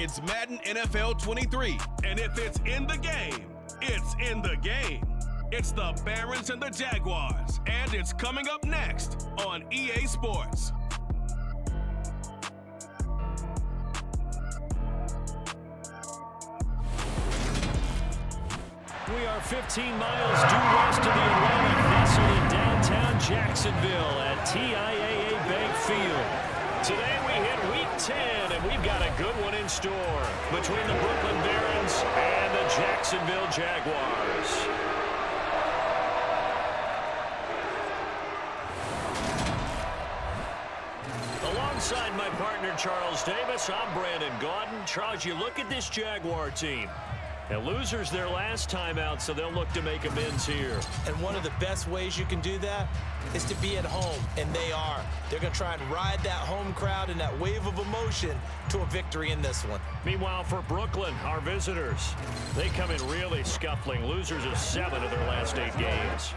It's Madden NFL 23, and if it's in the game, it's in the game. It's the Barons and the Jaguars, and it's coming up next on EA Sports. We are 15 miles due west of the Atlantic, nestled in downtown Jacksonville at TIAA Bank Field. Today we hit Week 10, and we've got a good one in store between the Brooklyn Barons and the Jacksonville Jaguars. Alongside my partner Charles Davis, I'm Brandon Gaudin. Charles, you look at this Jaguar team. And losers their last time out, so they'll look to make amends here. And one of the best ways you can do that is to be at home, and they are. They're going to try and ride that home crowd and that wave of emotion to a victory in this one. Meanwhile, for Brooklyn, our visitors, they come in really scuffling. Losers of 7 of their last 8 games.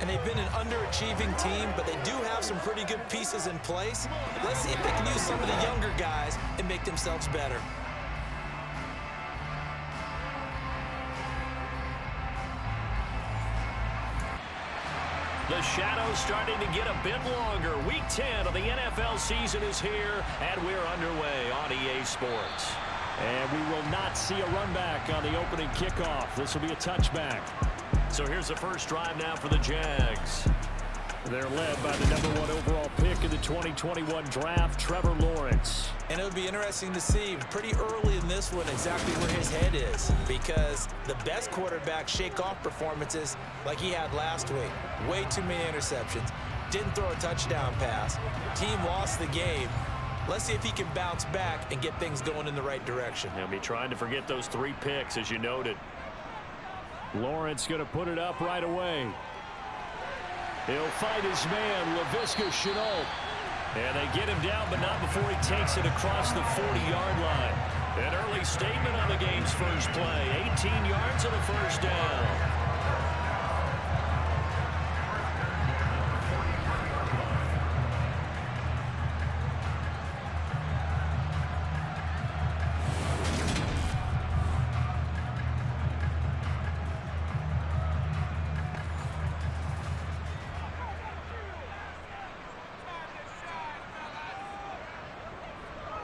And they've been an underachieving team, but they do have some pretty good pieces in place. Let's see if they can use some of the younger guys and make themselves better. The shadow's starting to get a bit longer. Week 10 of the NFL season is here, and we're underway on EA Sports. And we will not see a run back on the opening kickoff. This will be a touchback. So here's the first drive now for the Jags. They're led by the #1 overall pick in the 2021 draft, Trevor Lawrence. And it would be interesting to see pretty early in this one exactly where his head is, because the best quarterback shake-off performances like he had last week. Way too many interceptions. Didn't throw a touchdown pass. Team lost the game. Let's see if he can bounce back and get things going in the right direction. He'll be trying to forget those 3 picks, as you noted. Lawrence going to put it up right away. He'll find his man, Laviska Shenault. And they get him down, but not before he takes it across the 40-yard line. An early statement on the game's first play. 18 yards and a first down.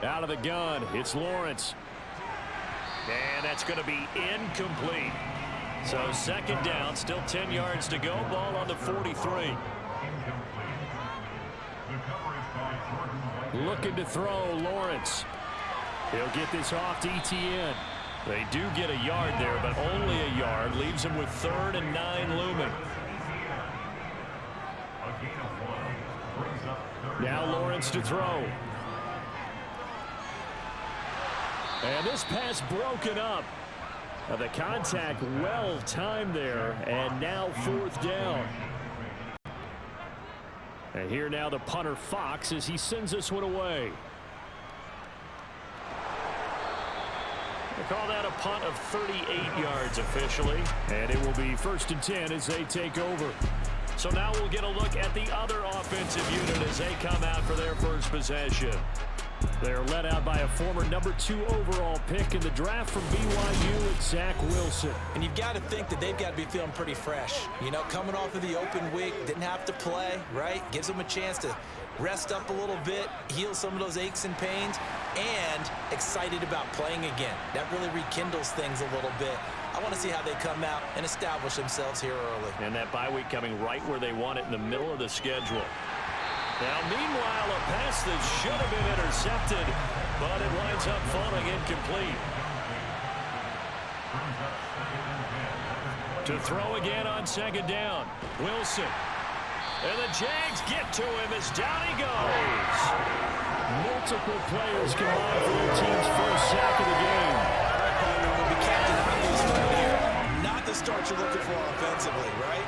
Out of the gun, it's Lawrence. And that's going to be incomplete. So second down, still 10 yards to go. Ball on the 43. Looking to throw, Lawrence. He'll get this off to ETN. They do get a yard there, but only a yard. Leaves him with 3rd and 9 looming. Now Lawrence to throw. And this pass broken up. The contact well timed there, and now 4th down. And here now the punter Fox as he sends this one away. They call that a punt of 38 yards officially. And it will be 1st and 10 as they take over. So now we'll get a look at the other offensive unit as they come out for their first possession. They're led out by a former #2 overall pick in the draft from BYU, it's Zach Wilson. And you've got to think that they've got to be feeling pretty fresh. You know, coming off of the open week, didn't have to play, right? Gives them a chance to rest up a little bit, heal some of those aches and pains, and excited about playing again. That really rekindles things a little bit. I want to see how they come out and establish themselves here early. And that bye week coming right where they want it, in the middle of the schedule. Now, meanwhile, a pass that should have been intercepted, but it winds up falling incomplete. To throw again on 2nd down, Wilson. And the Jags get to him as down he goes. Multiple players combined for their team's first sack of the game. Will be captain obvious right here. Not the start you're looking for offensively, right?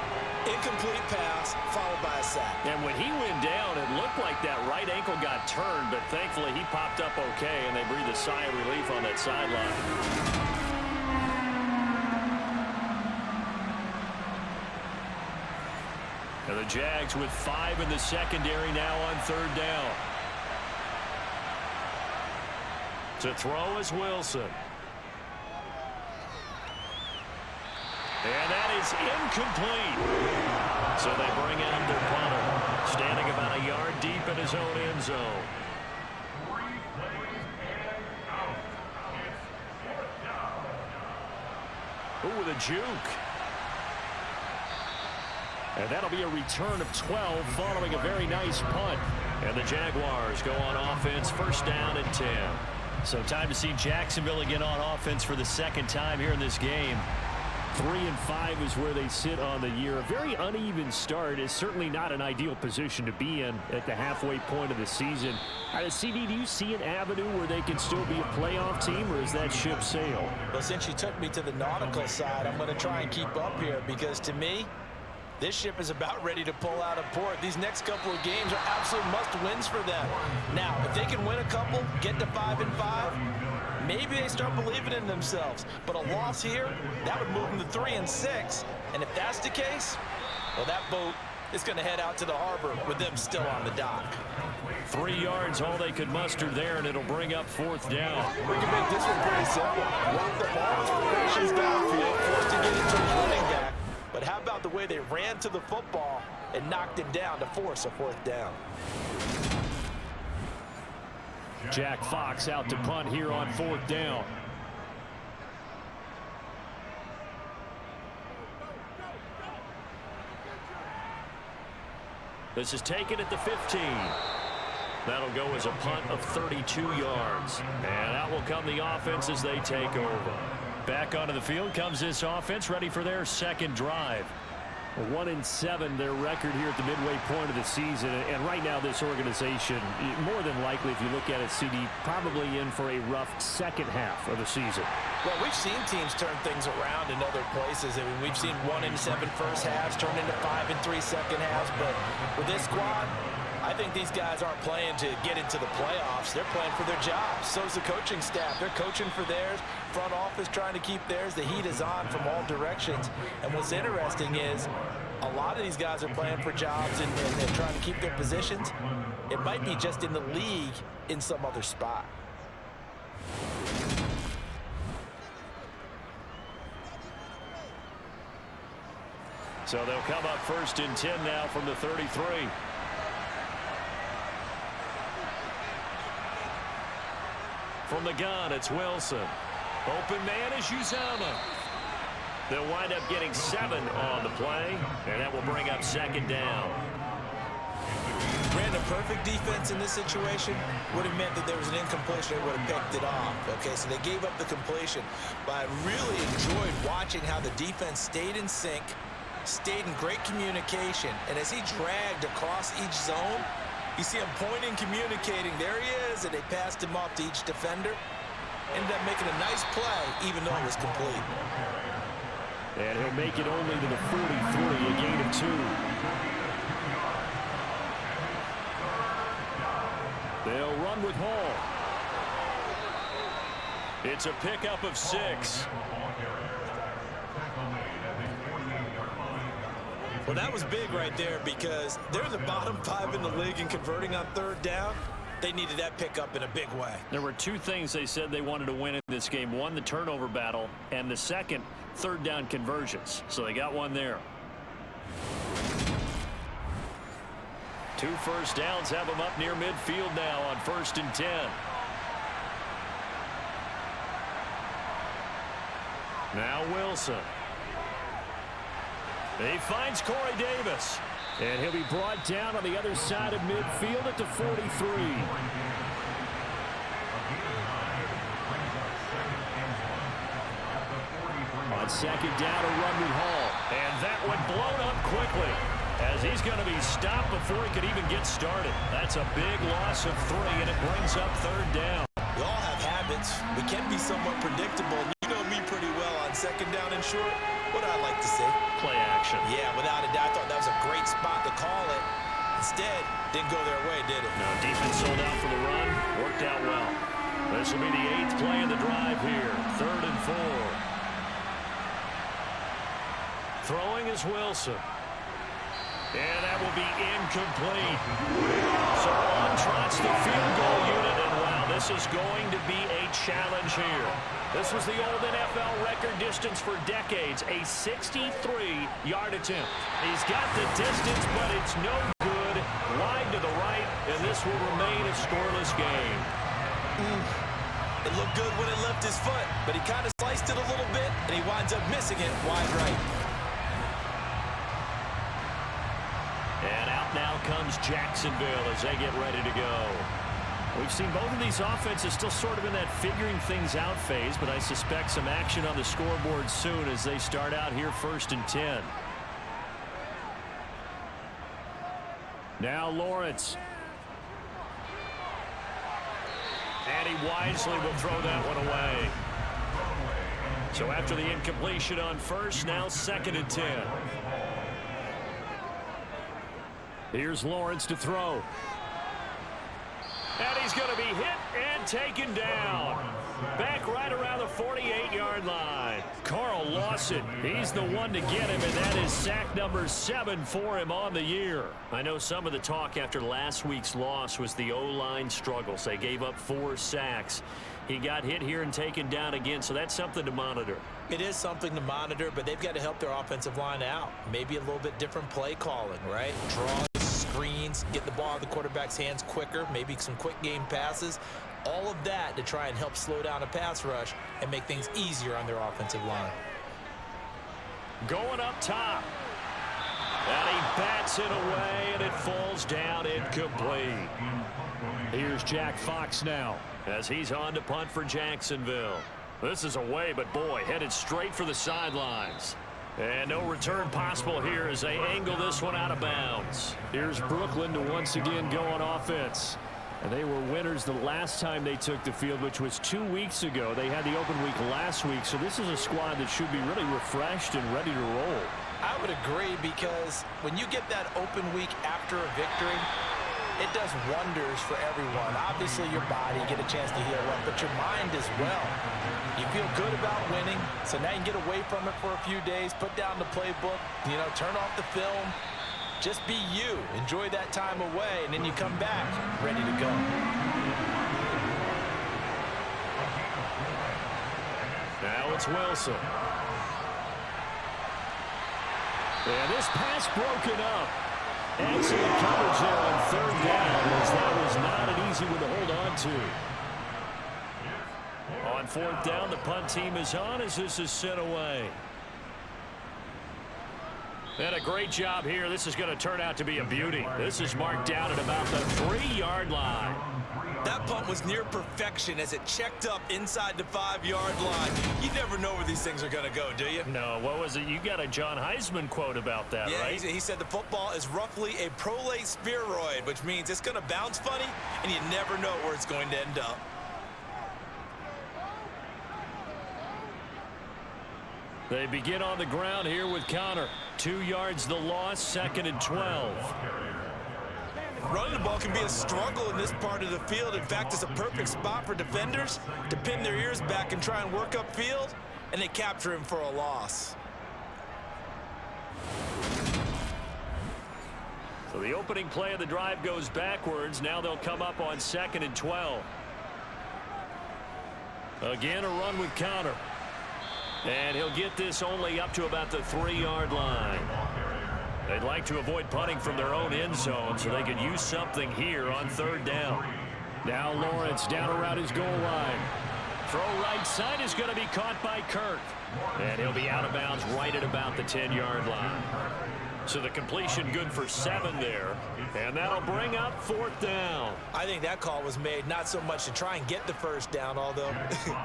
Incomplete pass, followed by a sack. And when he went down, it looked like that right ankle got turned, but thankfully he popped up okay, and they breathed a sigh of relief on that sideline. And the Jags with 5 in the secondary now on 3rd down. To throw is Wilson. And that is incomplete. So they bring out their punter, standing about a yard deep in his own end zone. Ooh, with a juke. And that'll be a return of 12 following a very nice punt. And the Jaguars go on offense, first down and 10. So time to see Jacksonville again on offense for the second time here in this game. 3-5 is where they sit on the year. A very uneven start is certainly not an ideal position to be in at the halfway point of the season. CD, do you see an avenue where they can still be a playoff team, or is that ship sailed? Well, since you took me to the nautical side, I'm going to try and keep up here because to me, this ship is about ready to pull out of port. These next couple of games are absolute must-wins for them. Now, if they can win a couple, get to 5-5, maybe they start believing in themselves. But a loss here, that would move them to 3-6. And if that's the case, well, that boat is going to head out to the harbor with them still on the dock. 3 yards, all they could muster there, and it'll bring up fourth down. We can make this one pretty simple. Walk the ball as progressions downfield, forced to get into his running back. But how about the way they ran to the football and knocked him down to force a fourth down? Jack Fox out to punt here on fourth down. This is taken at the 15. That'll go as a punt of 32 yards. And out will come the offense as they take over. Back onto the field comes this offense, ready for their second drive. 1-7 their record here at the midway point of the season. And right now this organization, more than likely if you look at it, CD, probably in for a rough second half of the season. Well, we've seen teams turn things around in other places. I mean, we've seen 1-7 first halves turn into 5-3 second halves. But with this squad, I think these guys aren't playing to get into the playoffs. They're playing for their jobs. So is the coaching staff. They're coaching for theirs. Front office trying to keep theirs. The heat is on from all directions. And what's interesting is a lot of these guys are playing for jobs and trying to keep their positions. It might be just in the league in some other spot. So they'll come up first and 10 now from the 33. From the gun, it's Wilson. Open man is Uzama. They'll wind up getting 7 on the play, and that will bring up second down. Ran a perfect defense in this situation would have meant that there was an incompletion. They would have picked it off. Okay, so they gave up the completion. But I really enjoyed watching how the defense stayed in sync, stayed in great communication, and as he dragged across each zone, you see him pointing, communicating. There he is, and they passed him off to each defender. Ended up making a nice play, even though it was complete. And he'll make it only to the 43, a gain of 2. They'll run with Hall. It's a pickup of 6. Well, that was big right there because they're the bottom 5 in the league in converting on third down. They needed that pickup in a big way. There were 2 things they said they wanted to win in this game. One, the turnover battle, and the second, third down conversions. So they got one there. 2 first downs have them up near midfield now on 1st and 10. Now Wilson. He finds Corey Davis. And he'll be brought down on the other side of midfield at the 43. On second down, a run with Hall. And that one blown up quickly as he's going to be stopped before he could even get started. That's a big loss of 3, and it brings up third down. We all have habits. We can be somewhat predictable. You know me pretty well on second down and short. What do I like to see? Play action. Yeah, without a doubt. I thought that was a great spot to call it. Instead, didn't go their way, did it? No, defense sold out for the run. Worked out well. This will be the 8th play of the drive here. 3rd and 4. Throwing is Wilson. And that will be incomplete. So on trots the field goal unit, and wow, This is going to be a challenge here. This was the old NFL record distance for decades, a 63-yard attempt. He's got the distance, but it's no good. Wide to the right, and this will remain a scoreless game. It looked good when it left his foot, but he kind of sliced it a little bit, and he winds up missing it wide right. And out now comes Jacksonville as they get ready to go. We've seen both of these offenses still sort of in that figuring things out phase, but I suspect some action on the scoreboard soon as they start out here 1st and 10. Now Lawrence. And he wisely will throw that one away. So after the incompletion on first, now 2nd and 10. Here's Lawrence to throw. And he's going to be hit and taken down. Back right around the 48-yard line. Carl Lawson, he's the one to get him, and that is sack number 7 for him on the year. I know some of the talk after last week's loss was the O-line struggles. They gave up 4 sacks. He got hit here and taken down again, so that's something to monitor. It is something to monitor, but they've got to help their offensive line out. Maybe a little bit different play calling, right? Draws, screens, get the ball out of the quarterback's hands quicker, maybe some quick game passes. All of that to try and help slow down a pass rush and make things easier on their offensive line. Going up top. And he bats it away, and it falls down incomplete. Here's Jack Fox now as he's on to punt for Jacksonville. This is away, but boy, headed straight for the sidelines. And no return possible here as they angle this one out of bounds. Here's Brooklyn to once again go on offense. And they were winners the last time they took the field, which was 2 weeks ago. They had the open week last week, so this is a squad that should be really refreshed and ready to roll. I would agree, because when you get that open week after a victory, it does wonders for everyone. Obviously, your body, get a chance to heal up, but your mind as well. You feel good about winning, so now you can get away from it for a few days, put down the playbook, turn off the film. Just be you. Enjoy that time away, and then you come back ready to go. Now it's Wilson. And this pass broken up. Excellent coverage there on 3rd down, as that was not an easy one to hold on to. On 4th down, the punt team is on as this is sent away. And a great job here. This is going to turn out to be a beauty. This is marked down at about the 3-yard line. That punt was near perfection as it checked up inside the 5-yard line. You never know where these things are going to go, do you? No, what was it? You got a John Heisman quote about that, right? He said the football is roughly a prolate spheroid, which means it's going to bounce funny, and you never know where it's going to end up. They begin on the ground here with Connor. 2 yards the loss, 2nd and 12. Running the ball can be a struggle in this part of the field. In fact, it's a perfect spot for defenders to pin their ears back and try and work upfield, and they capture him for a loss. So the opening play of the drive goes backwards. Now they'll come up on 2nd and 12. Again, a run with Connor. And he'll get this only up to about the 3-yard line. They'd like to avoid punting from their own end zone so they could use something here on 3rd down. Now Lawrence down around his goal line. Throw right side is going to be caught by Kirk. And he'll be out of bounds right at about the 10-yard line. So the completion good for 7 there. And that'll bring up 4th down. I think that call was made not so much to try and get the 1st down, although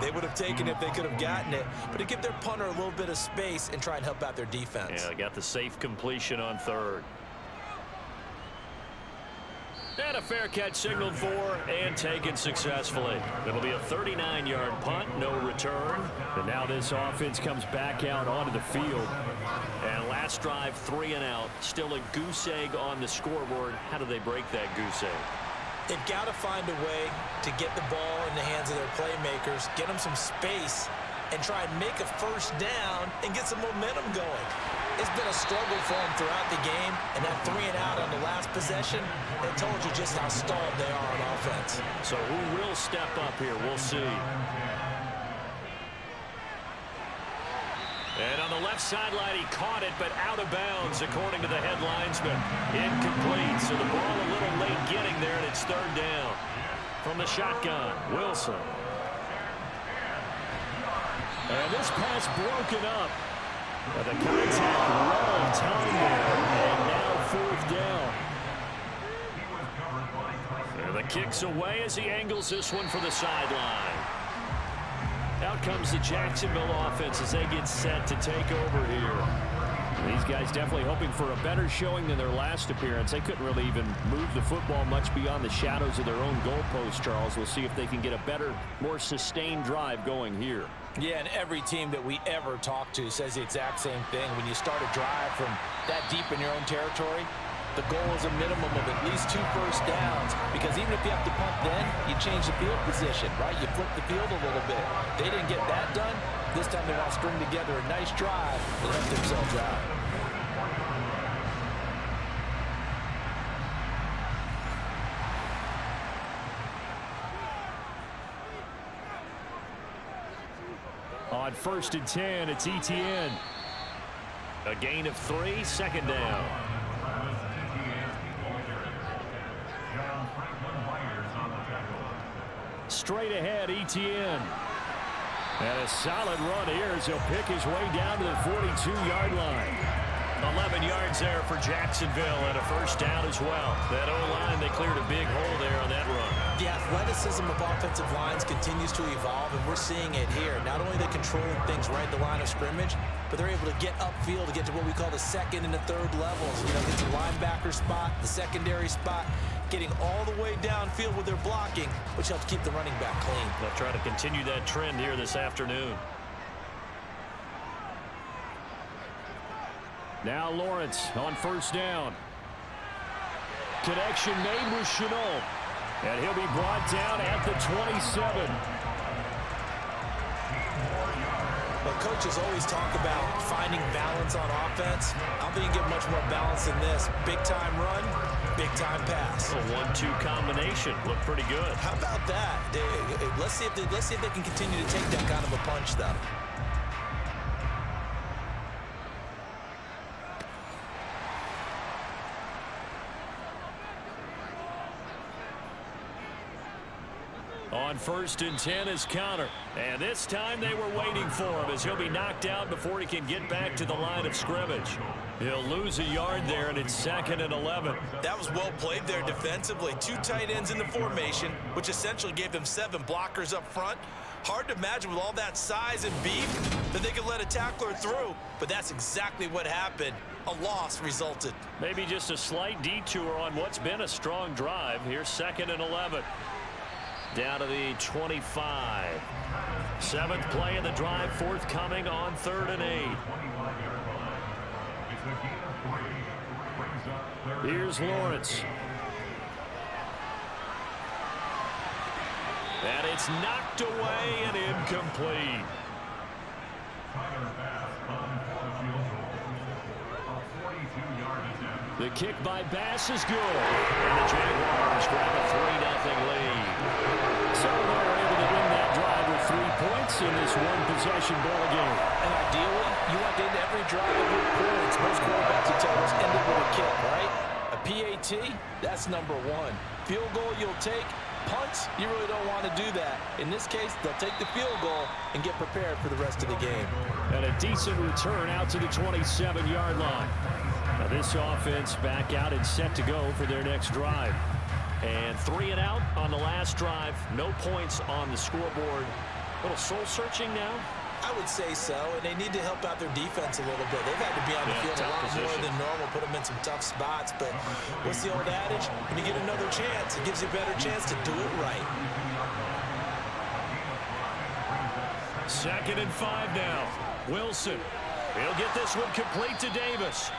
they would have taken it if they could have gotten it, but to give their punter a little bit of space and try and help out their defense. Yeah, they got the safe completion on 3rd. And a fair catch signaled for and taken successfully. It'll be a 39-yard punt, no return. And now this offense comes back out onto the field. And last drive, 3 and out. Still a goose egg on the scoreboard. How do they break that goose egg? They've got to find a way to get the ball in the hands of their playmakers, get them some space, and try and make a 1st down and get some momentum going. It's been a struggle for them throughout the game, and that 3 and out on the last possession, it told you just how stalled they are on offense. So who will step up here? We'll see. And on the left sideline, he caught it, but out of bounds, according to the head linesman. Incomplete, so the ball a little late getting there, and it's 3rd down. From the shotgun, Wilson. And this pass broken up. The contact well timed there, and now 4th down. And the kick's away as he angles this one for the sideline. Out comes the Jacksonville offense as they get set to take over here. These guys definitely hoping for a better showing than their last appearance. They couldn't really even move the football much beyond the shadows of their own goalpost, Charles. We'll see if they can get a better, more sustained drive going here. Yeah, and every team that we ever talk to says the exact same thing. When you start a drive from that deep in your own territory, the goal is a minimum of at least 2 first downs, because even if you have to punt then, you change the field position, right? You flip the field a little bit. They didn't get that done. This time they want to string together a nice drive and let themselves out. On 1st and 10, it's Etienne. A gain of 3, 2nd down. Straight ahead, Etienne. And a solid run here as he'll pick his way down to the 42-yard line. 11 yards there for Jacksonville and a 1st down as well. That O-line, they cleared a big hole there on that run. The athleticism of offensive lines continues to evolve, and we're seeing it here. Not only are they controlling things right at the line of scrimmage, but they're able to get upfield to get to what we call the 2nd and the 3rd levels. You know, get the linebacker spot, the secondary spot, getting all the way downfield with their blocking, which helps keep the running back clean. They'll try to continue that trend here this afternoon. Now Lawrence on 1st down. Connection made with Chenault. And he'll be brought down at the 27. Well, coaches always talk about finding balance on offense. I don't think you get much more balance than this. Big-time run, big-time pass. A 1-2 combination. Looked pretty good. How about that? Let's see if they can continue to take that kind of a punch, though. On 1st and 10 is Connor. And this time they were waiting for him as he'll be knocked out before he can get back to the line of scrimmage. He'll lose a yard there, and it's 2nd and 11. That was well played there defensively. 2 tight ends in the formation, which essentially gave them 7 blockers up front. Hard to imagine with all that size and beef that they could let a tackler through, but that's exactly what happened. A loss resulted. Maybe just a slight detour on what's been a strong drive. Here's 2nd and 11. Down to the 25. 7th play of the drive forthcoming on 3rd and 8. Here's Lawrence. And it's knocked away and incomplete. The kick by Bass is good. And the Jaguars grab a 3-0 lead. So they're able to win that drive with 3 points in this one-possession ball game. And ideally, you want to end every drive with points. Most quarterbacks will tell us end it with a kick, right? A PAT, that's number 1. Field goal you'll take. Punts, you really don't want to do that. In this case, they'll take the field goal and get prepared for the rest of the game. And a decent return out to the 27-yard line. Now this offense back out and set to go for their next drive. And 3 and out on the last drive. No points on the scoreboard. A little soul-searching now. I would say so, and they need to help out their defense a little bit. They've had to be on the field a lot more than normal, put them in some tough spots. But what's the old adage? When you get another chance, it gives you a better chance to do it right. 2nd and 5 now. Wilson. He'll get this one complete to Davis.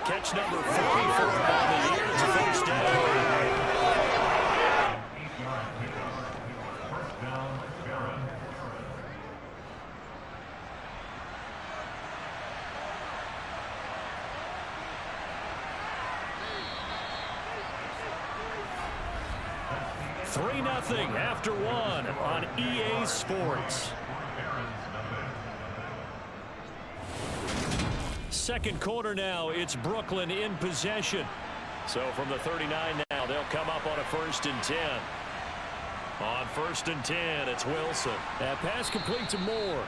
Catch number 44 on the year. It's a 1st down. 3-0 after one on EA Sports. Second quarter now, it's Brooklyn in possession. So from the 39 now, they'll come up on a 1st and 10. On 1st and 10, it's Wilson. That pass complete to Moore.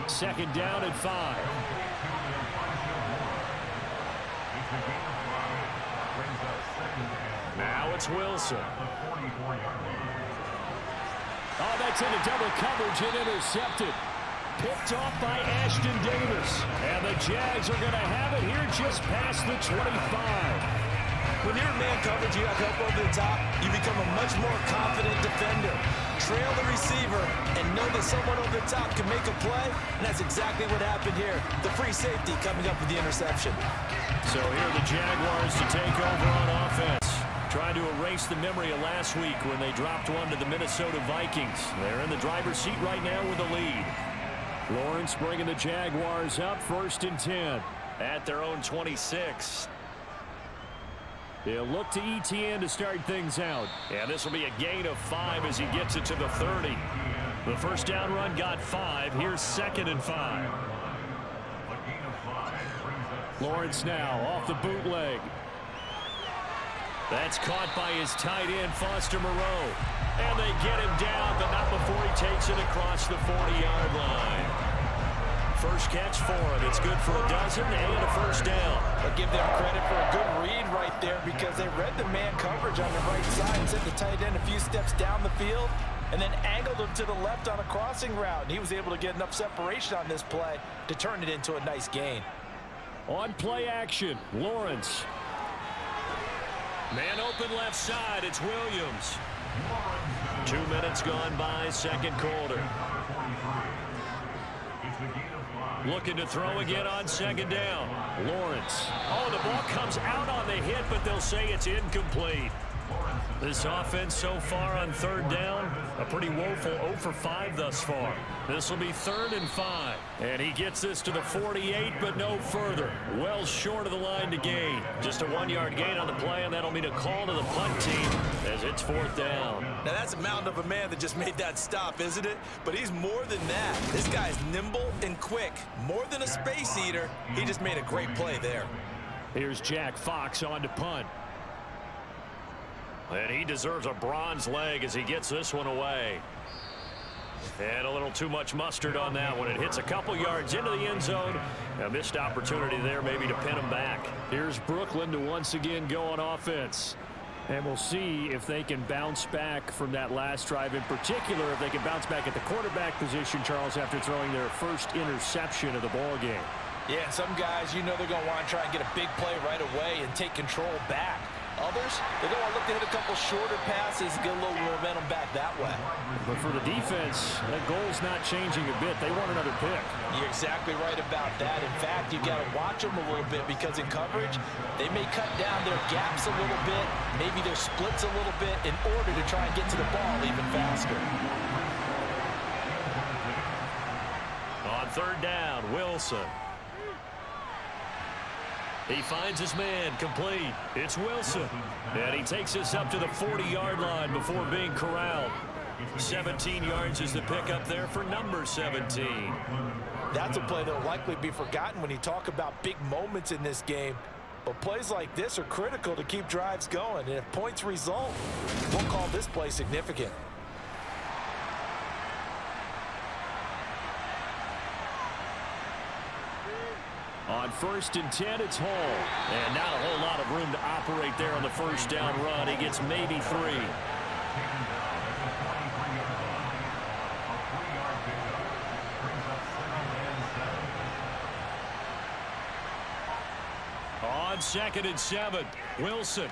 Second down and 5. Now it's Wilson. Oh, that's into double coverage and intercepted. Picked off by Ashton Davis. And the Jags are going to have it here just past the 25. When you're in man coverage, you have help over the top, you become a much more confident defender. Trail the receiver and know that someone over the top can make a play, and that's exactly what happened here. The free safety coming up with the interception. So here are the Jaguars to take over on offense. Trying to erase the memory of last week when they dropped one to the Minnesota Vikings. They're in the driver's seat right now with the lead. Lawrence bringing the Jaguars up 1st and 10 at their own 26. They'll look to ETN to start things out. And this will be a gain of 5 as he gets it to the 30. The first down run got 5. Here's 2nd and 5. Lawrence now off the bootleg. That's caught by his tight end, Foster Moreau. And they get him down, but not before he takes it across the 40-yard line. First catch for him. It's good for a dozen and a first down. I'll give them credit for a good read right there because they read the man coverage on the right side and sent the tight end a few steps down the field and then angled him to the left on a crossing route. And he was able to get enough separation on this play to turn it into a nice gain. On play action, Lawrence. Man open left side, it's Williams. 2 minutes gone by, second quarter. Looking to throw again on second down. Lawrence. Oh, the ball comes out on the hit, but they'll say it's incomplete. This offense so far on third down, a pretty woeful 0 for 5 thus far. This will be 3rd and 5. And he gets this to the 48, but no further. Well short of the line to gain. Just a 1-yard gain on the play, and that'll mean a call to the punt team as it's 4th down. Now that's a mountain of a man that just made that stop, isn't it? But he's more than that. This guy's nimble and quick. More than a space eater, he just made a great play there. Here's Jack Fox on to punt. And he deserves a bronze leg as he gets this one away. And a little too much mustard on that one. It hits a couple yards into the end zone. A missed opportunity there maybe to pin him back. Here's Brooklyn to once again go on offense. And we'll see if they can bounce back from that last drive. In particular, if they can bounce back at the quarterback position, Charles, after throwing their first interception of the ball game. Yeah, some guys, you know they're going to want to try and get a big play right away and take control back. Others, they're going to look to hit a couple shorter passes and get a little momentum back that way. But for the defense, that goal's not changing a bit. They want another pick. You're exactly right about that. In fact, you got to watch them a little bit because in coverage, they may cut down their gaps a little bit, maybe their splits a little bit in order to try and get to the ball even faster. On third down, Wilson. He finds his man, complete. It's Wilson. And he takes us up to the 40-yard line before being corralled. 17 yards is the pickup there for number 17. That's a play that will likely be forgotten when you talk about big moments in this game. But plays like this are critical to keep drives going. And if points result, we'll call this play significant. On 1st and 10, it's Hall. And not a whole lot of room to operate there on the first down run. He gets maybe 3. On 2nd and 7, Wilson.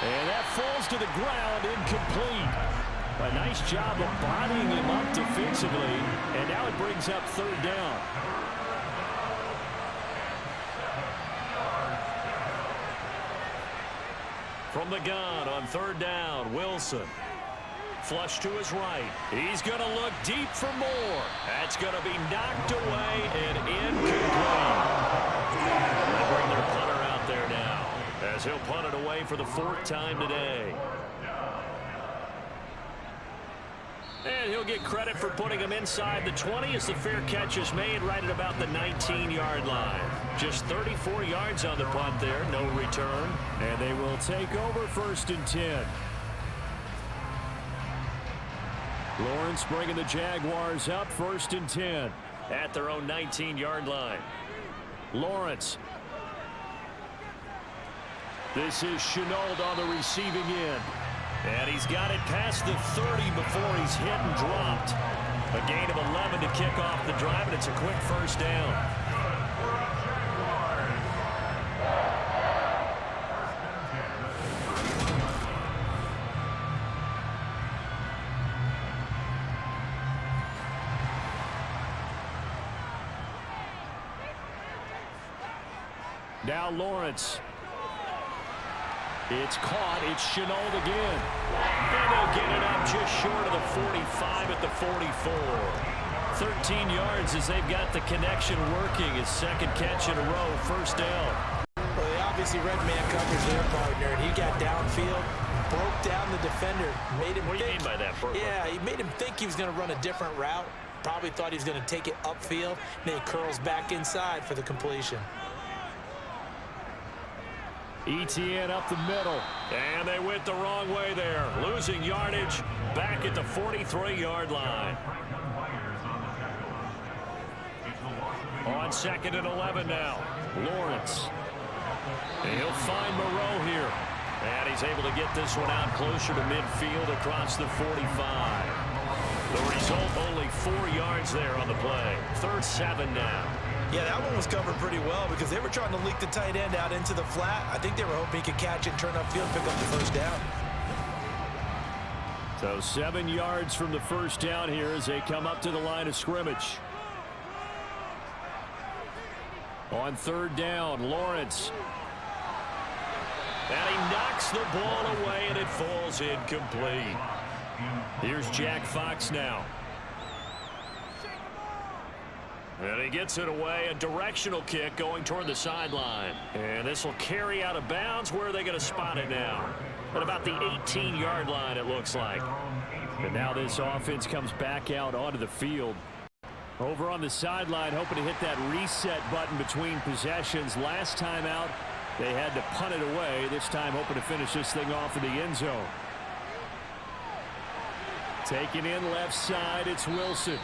And that falls to the ground, incomplete. A nice job of bodying him up defensively. And now it brings up 3rd down. From the gun on 3rd down, Wilson. Flush to his right. He's going to look deep for more. That's going to be knocked away and incomplete. They bring their punter out there now as as he'll punt it away for the 4th time today. And he'll get credit for putting him inside the 20 as the fair catch is made right at about the 19-yard line. Just 34 yards on the punt there, no return. And they will take over 1st and 10. Lawrence bringing the Jaguars up 1st and 10. At their own 19-yard line. Lawrence. This is Chenault on the receiving end. And he's got it past the 30 before he's hit and dropped. A gain of 11 to kick off the drive, and it's a quick 1st down. Now Lawrence. It's caught. It's Chenault again. And they'll get it up just short of the 45 at the 44. 13 yards as they've got the connection working. His 2nd catch in a row, 1st down. Well, they obviously red man coverage their partner, and he got downfield, broke down the defender, made him What do you mean by that, Burke? Yeah, he made him think he was going to run a different route. Probably thought he was going to take it upfield. Then he curls back inside for the completion. ETN up the middle. And they went the wrong way there. Losing yardage back at the 43-yard line. On 2nd and 11 now. Lawrence. And he'll find Moreau here. And he's able to get this one out closer to midfield across the 45. The result, only 4 yards there on the play. 3rd 7 now. Yeah, that one was covered pretty well because they were trying to leak the tight end out into the flat. I think they were hoping he could catch it, turn upfield, pick up the 1st down. So 7 yards from the 1st down here as they come up to the line of scrimmage. On 3rd down, Lawrence. And he knocks the ball away, and it falls incomplete. Here's Jack Fox now. And he gets it away, a directional kick going toward the sideline. And this will carry out of bounds. Where are they going to spot it now? At about the 18-yard line, it looks like. And now this offense comes back out onto the field. Over on the sideline, hoping to hit that reset button between possessions. Last time out, they had to punt it away. This time, hoping to finish this thing off in the end zone. Taking in left side, it's Wilson.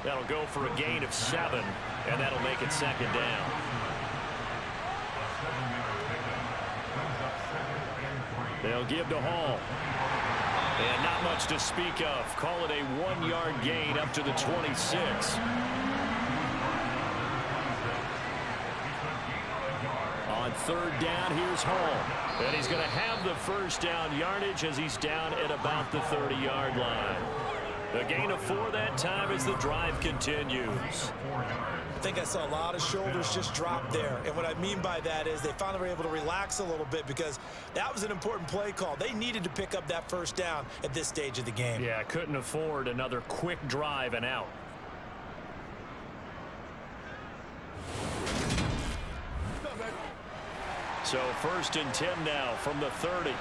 That'll go for a gain of 7, and that'll make it 2nd down. They'll give to Hall. And not much to speak of. Call it a 1-yard gain up to the 26. On 3rd down, here's Hall. And he's going to have the 1st down yardage as he's down at about the 30-yard line. The gain of 4 that time as the drive continues. I think I saw a lot of shoulders just drop there. And what I mean by that is they finally were able to relax a little bit because that was an important play call. They needed to pick up that 1st down at this stage of the game. Yeah, couldn't afford another quick drive and out. So 1st and 10 now from the 30.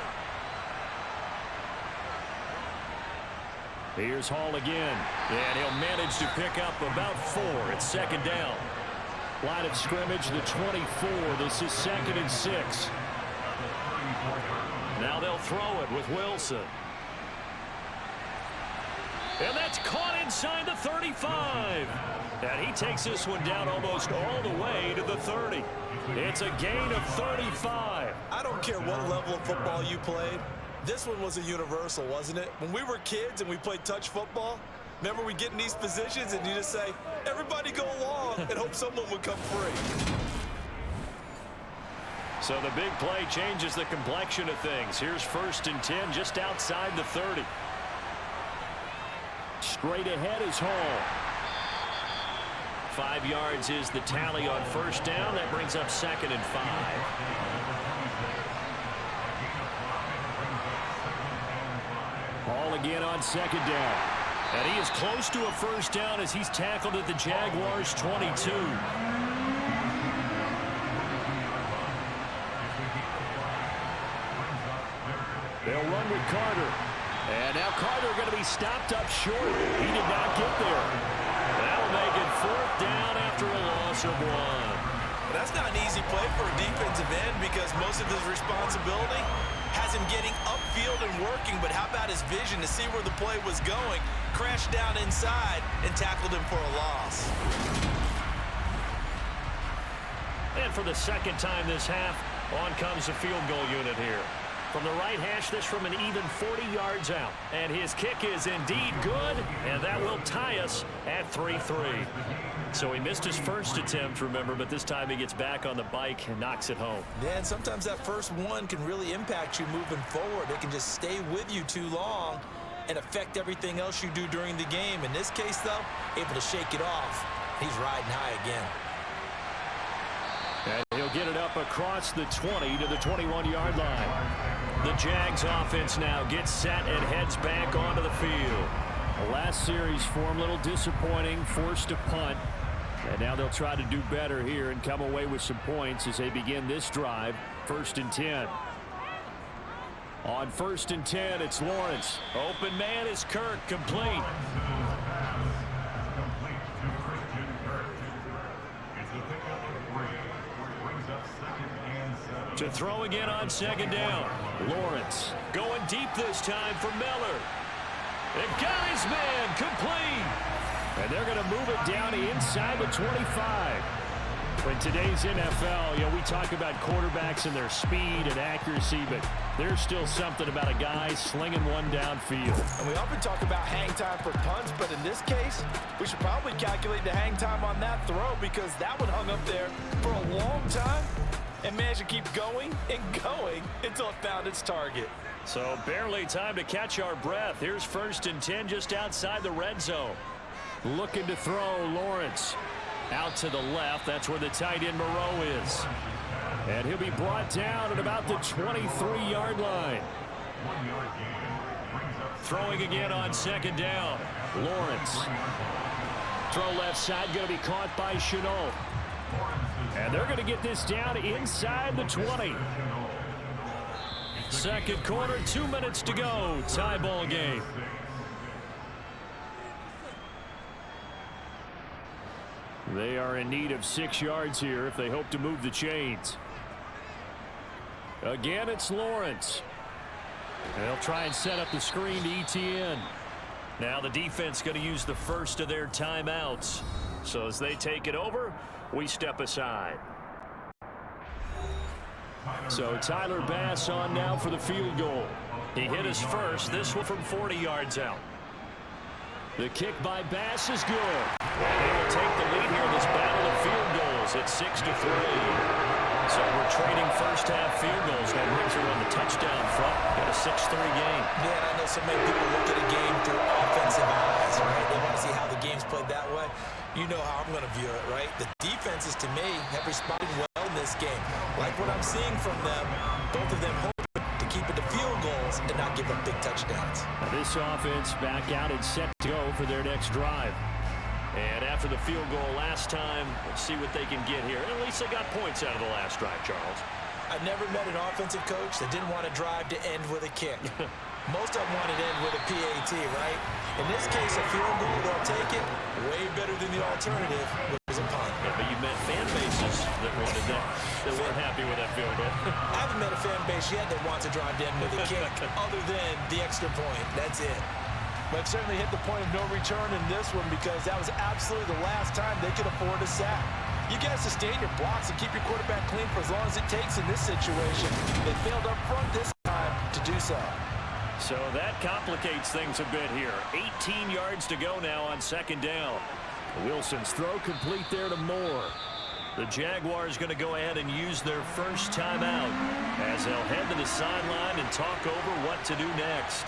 Here's Hall again. And he'll manage to pick up about 4. It's 2nd down. Line of scrimmage, the 24. This is 2nd and 6. Now they'll throw it with Wilson. And that's caught inside the 35. And he takes this one down almost all the way to the 30. It's a gain of 35. I don't care what level of football you played. This one was a universal, wasn't it? When we were kids and we played touch football, remember we get in these positions and you just say, everybody go along and hope someone would come free. So the big play changes the complexion of things. Here's 1st and 10 just outside the 30. Straight ahead is Hall. 5 yards is the tally on 1st down. That brings up 2nd and 5. Hall again on 2nd down. And he is close to a 1st down as he's tackled at the Jaguars' 22. They'll run with Carter. And now Carter going to be stopped up short. He did not get there. That'll make it 4th down after a loss of 1. Well, that's not an easy play for a defensive end because most of his responsibility has him getting upfield and working, but how about his vision to see where the play was going, crashed down inside, and tackled him for a loss. And for the second time this half, on comes the field goal unit here. From the right hash, this from an even 40 yards out. And his kick is indeed good, and that will tie us at 3-3. So he missed his first attempt, remember, but this time he gets back on the bike and knocks it home. Yeah, and sometimes that first one can really impact you moving forward. It can just stay with you too long and affect everything else you do during the game. In this case, though, able to shake it off. He's riding high again. And he'll get it up across the 20 to the 21-yard line. The Jags offense now gets set and heads back onto the field. The last series for him, a little disappointing, forced to punt. And now they'll try to do better here and come away with some points as they begin this drive. 1st and 10. On 1st and 10, it's Lawrence. Open man is Kirk, complete. To throw again on 2nd down. Lawrence Going deep this time for Miller. And got his man, complete. And they're going to move it down inside the 25. In today's NFL, we talk about quarterbacks and their speed and accuracy, but there's still something about a guy slinging one downfield. And we often talk about hang time for punts, but in this case, we should probably calculate the hang time on that throw because that one hung up there for a long time and managed to keep going and going until it found its target. So barely time to catch our breath. Here's 1st and 10 just outside the red zone. Looking to throw, Lawrence. Out to the left, that's where the tight end Moreau is. And he'll be brought down at about the 23-yard line. Throwing again on 2nd down. Lawrence. Throw left side, going to be caught by Chenault. And they're going to get this down inside the 20. Second quarter, 2 minutes to go. Tie ball game. They are in need of 6 yards here if they hope to move the chains. Again, it's Lawrence. They'll try and set up the screen to ETN. Now the defense going to use the first of their timeouts. So as they take it over, we step aside. So Tyler Bass on now for the field goal. He hit his first, this one from 40 yards out. The kick by Bass is good. And they will take the lead here in this battle of field goals at 6-3. So we're trading first half field goals. Now Briggs are on the touchdown front. Got a 6-3 game. Yeah, and I know so many people look at a game through offensive eyes, right? They want to see how the game's played that way. You know how I'm going to view it, right? The defenses, to me, have responded well in this game. Like what I'm seeing from them, both of them hoping to keep it to field goals and not give up big touchdowns. Now this offense back out and set to go for their next drive. And after the field goal last time, let's see what they can get here. At least they got points out of the last drive, Charles. I've never met an offensive coach that didn't want to drive to end with a kick. Most of them wanted to end with a PAT, right? In this case, a field goal, they'll take it. Way better than the alternative, which was a punt. Yeah, but you met fan bases that wanted that weren't happy with that field goal. I haven't met a fan base yet that wants to drive to end with a kick other than the extra point. That's it. But certainly hit the point of no return in this one because that was absolutely the last time they could afford a sack. You got to sustain your blocks and keep your quarterback clean for as long as it takes in this situation. They failed up front this time to do so. So that complicates things a bit here. 18 yards to go now on 2nd down. Wilson's throw complete there to Moore. The Jaguars going to go ahead and use their first timeout as they'll head to the sideline and talk over what to do next.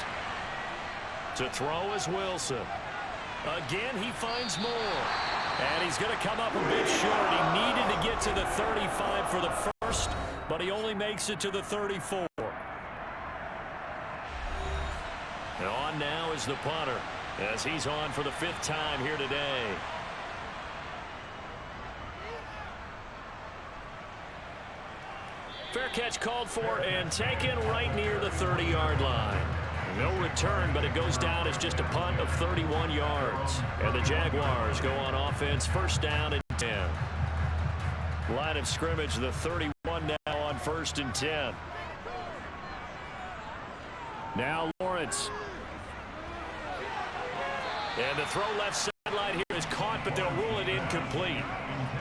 To throw is Wilson. Again, he finds Moore. And he's going to come up a bit short. He needed to get to the 35 for the first, but he only makes it to the 34. And on now is the punter as he's on for the 5th time here today. Fair catch called for and taken right near the 30-yard line. No return, but it goes down as just a punt of 31 yards. And the Jaguars go on offense, first down and 10. Line of scrimmage, the 31 now on 1st and 10. Now Lawrence. And the throw left sideline here is caught, but they'll rule it incomplete.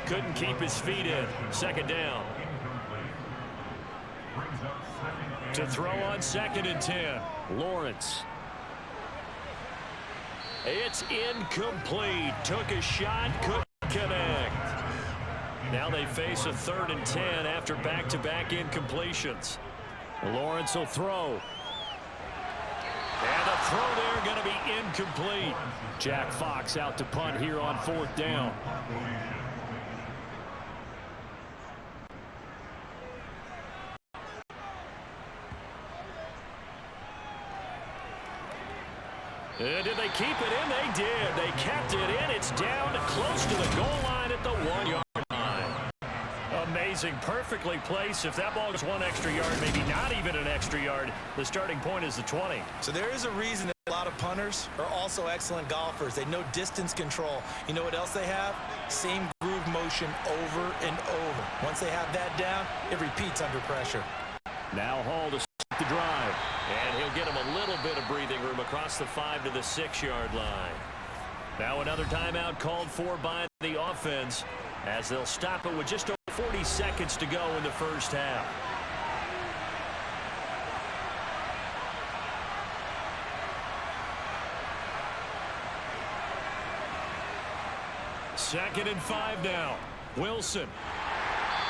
Couldn't keep his feet in. Second down. To throw on 2nd and 10. Lawrence. It's incomplete. Took a shot, couldn't connect. Now they face a 3rd and 10 after back-to-back incompletions. Lawrence will throw. And the throw there going to be incomplete. Jack Fox out to punt here on 4th down. Did they keep it in? They did. They kept it in. It's down close to the goal line at the 1-yard line. Amazing. Perfectly placed. If that ball is 1 extra yard, maybe not even an extra yard, the starting point is the 20. So there is a reason that a lot of punters are also excellent golfers. They know distance control. You know what else they have? Same groove motion over and over. Once they have that down, it repeats under pressure. Now Hall to start the drive. And he'll get him a little bit of breathing room across the 5 to the 6-yard line. Now another timeout called for by the offense as they'll stop it with just over 40 seconds to go in the first half. Second and 5 now. Wilson.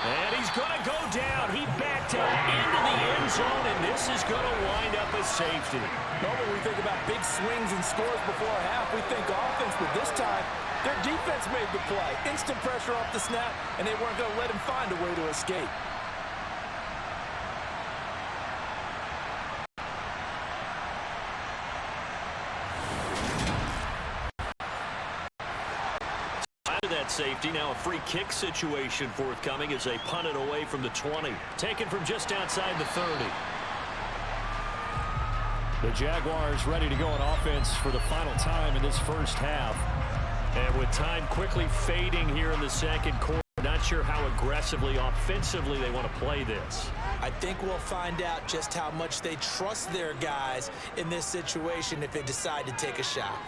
And he's going to go down. He backed out into the end zone, and this is going to wind up as safety. Normally we think about big swings and scores before a half. We think offense, but this time their defense made the play. Instant pressure off the snap, and they weren't going to let him find a way to escape. That safety, now a free kick situation forthcoming as they punt it away from the 20. Taken from just outside the 30. The Jaguars ready to go on offense for the final time in this first half. And with time quickly fading here in the second quarter, not sure how aggressively offensively they want to play this. I think we'll find out just how much they trust their guys in this situation if they decide to take a shot.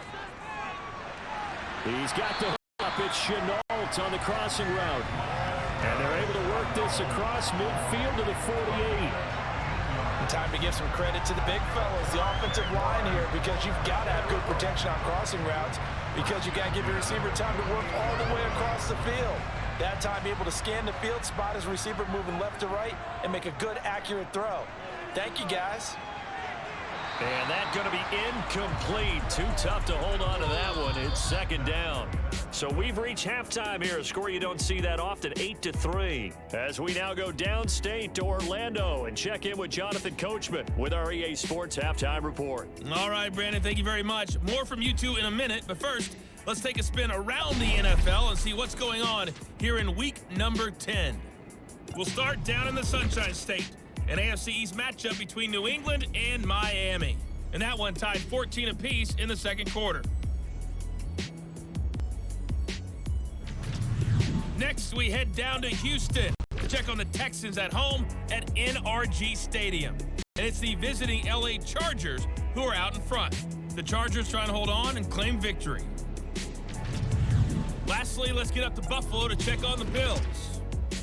He's got the up. It's Chenault on the crossing route. And they're able to work this across midfield to the 48. Time to give some credit to the big fellas, the offensive line here, because you've got to have good protection on crossing routes because you got to give your receiver time to work all the way across the field. That time able to scan the field, spot his receiver moving left to right, and make a good, accurate throw. Thank you, guys. And that's going to be incomplete. Too tough to hold on to that one. It's second down. So we've reached halftime here. A score you don't see that often, 8-3. As we now go downstate to Orlando and check in with Jonathan Coachman with our EA Sports Halftime Report. All right, Brandon, thank you very much. More from you two in a minute, but first, let's take a spin around the NFL and see what's going on here in week number 10. We'll start down in the Sunshine State. An AFC East matchup between New England and Miami. And that one tied 14 apiece in the second quarter. Next, we head down to Houston to check on the Texans at home at NRG Stadium. And it's the visiting LA Chargers who are out in front. The Chargers trying to hold on and claim victory. Lastly, let's get up to Buffalo to check on the Bills.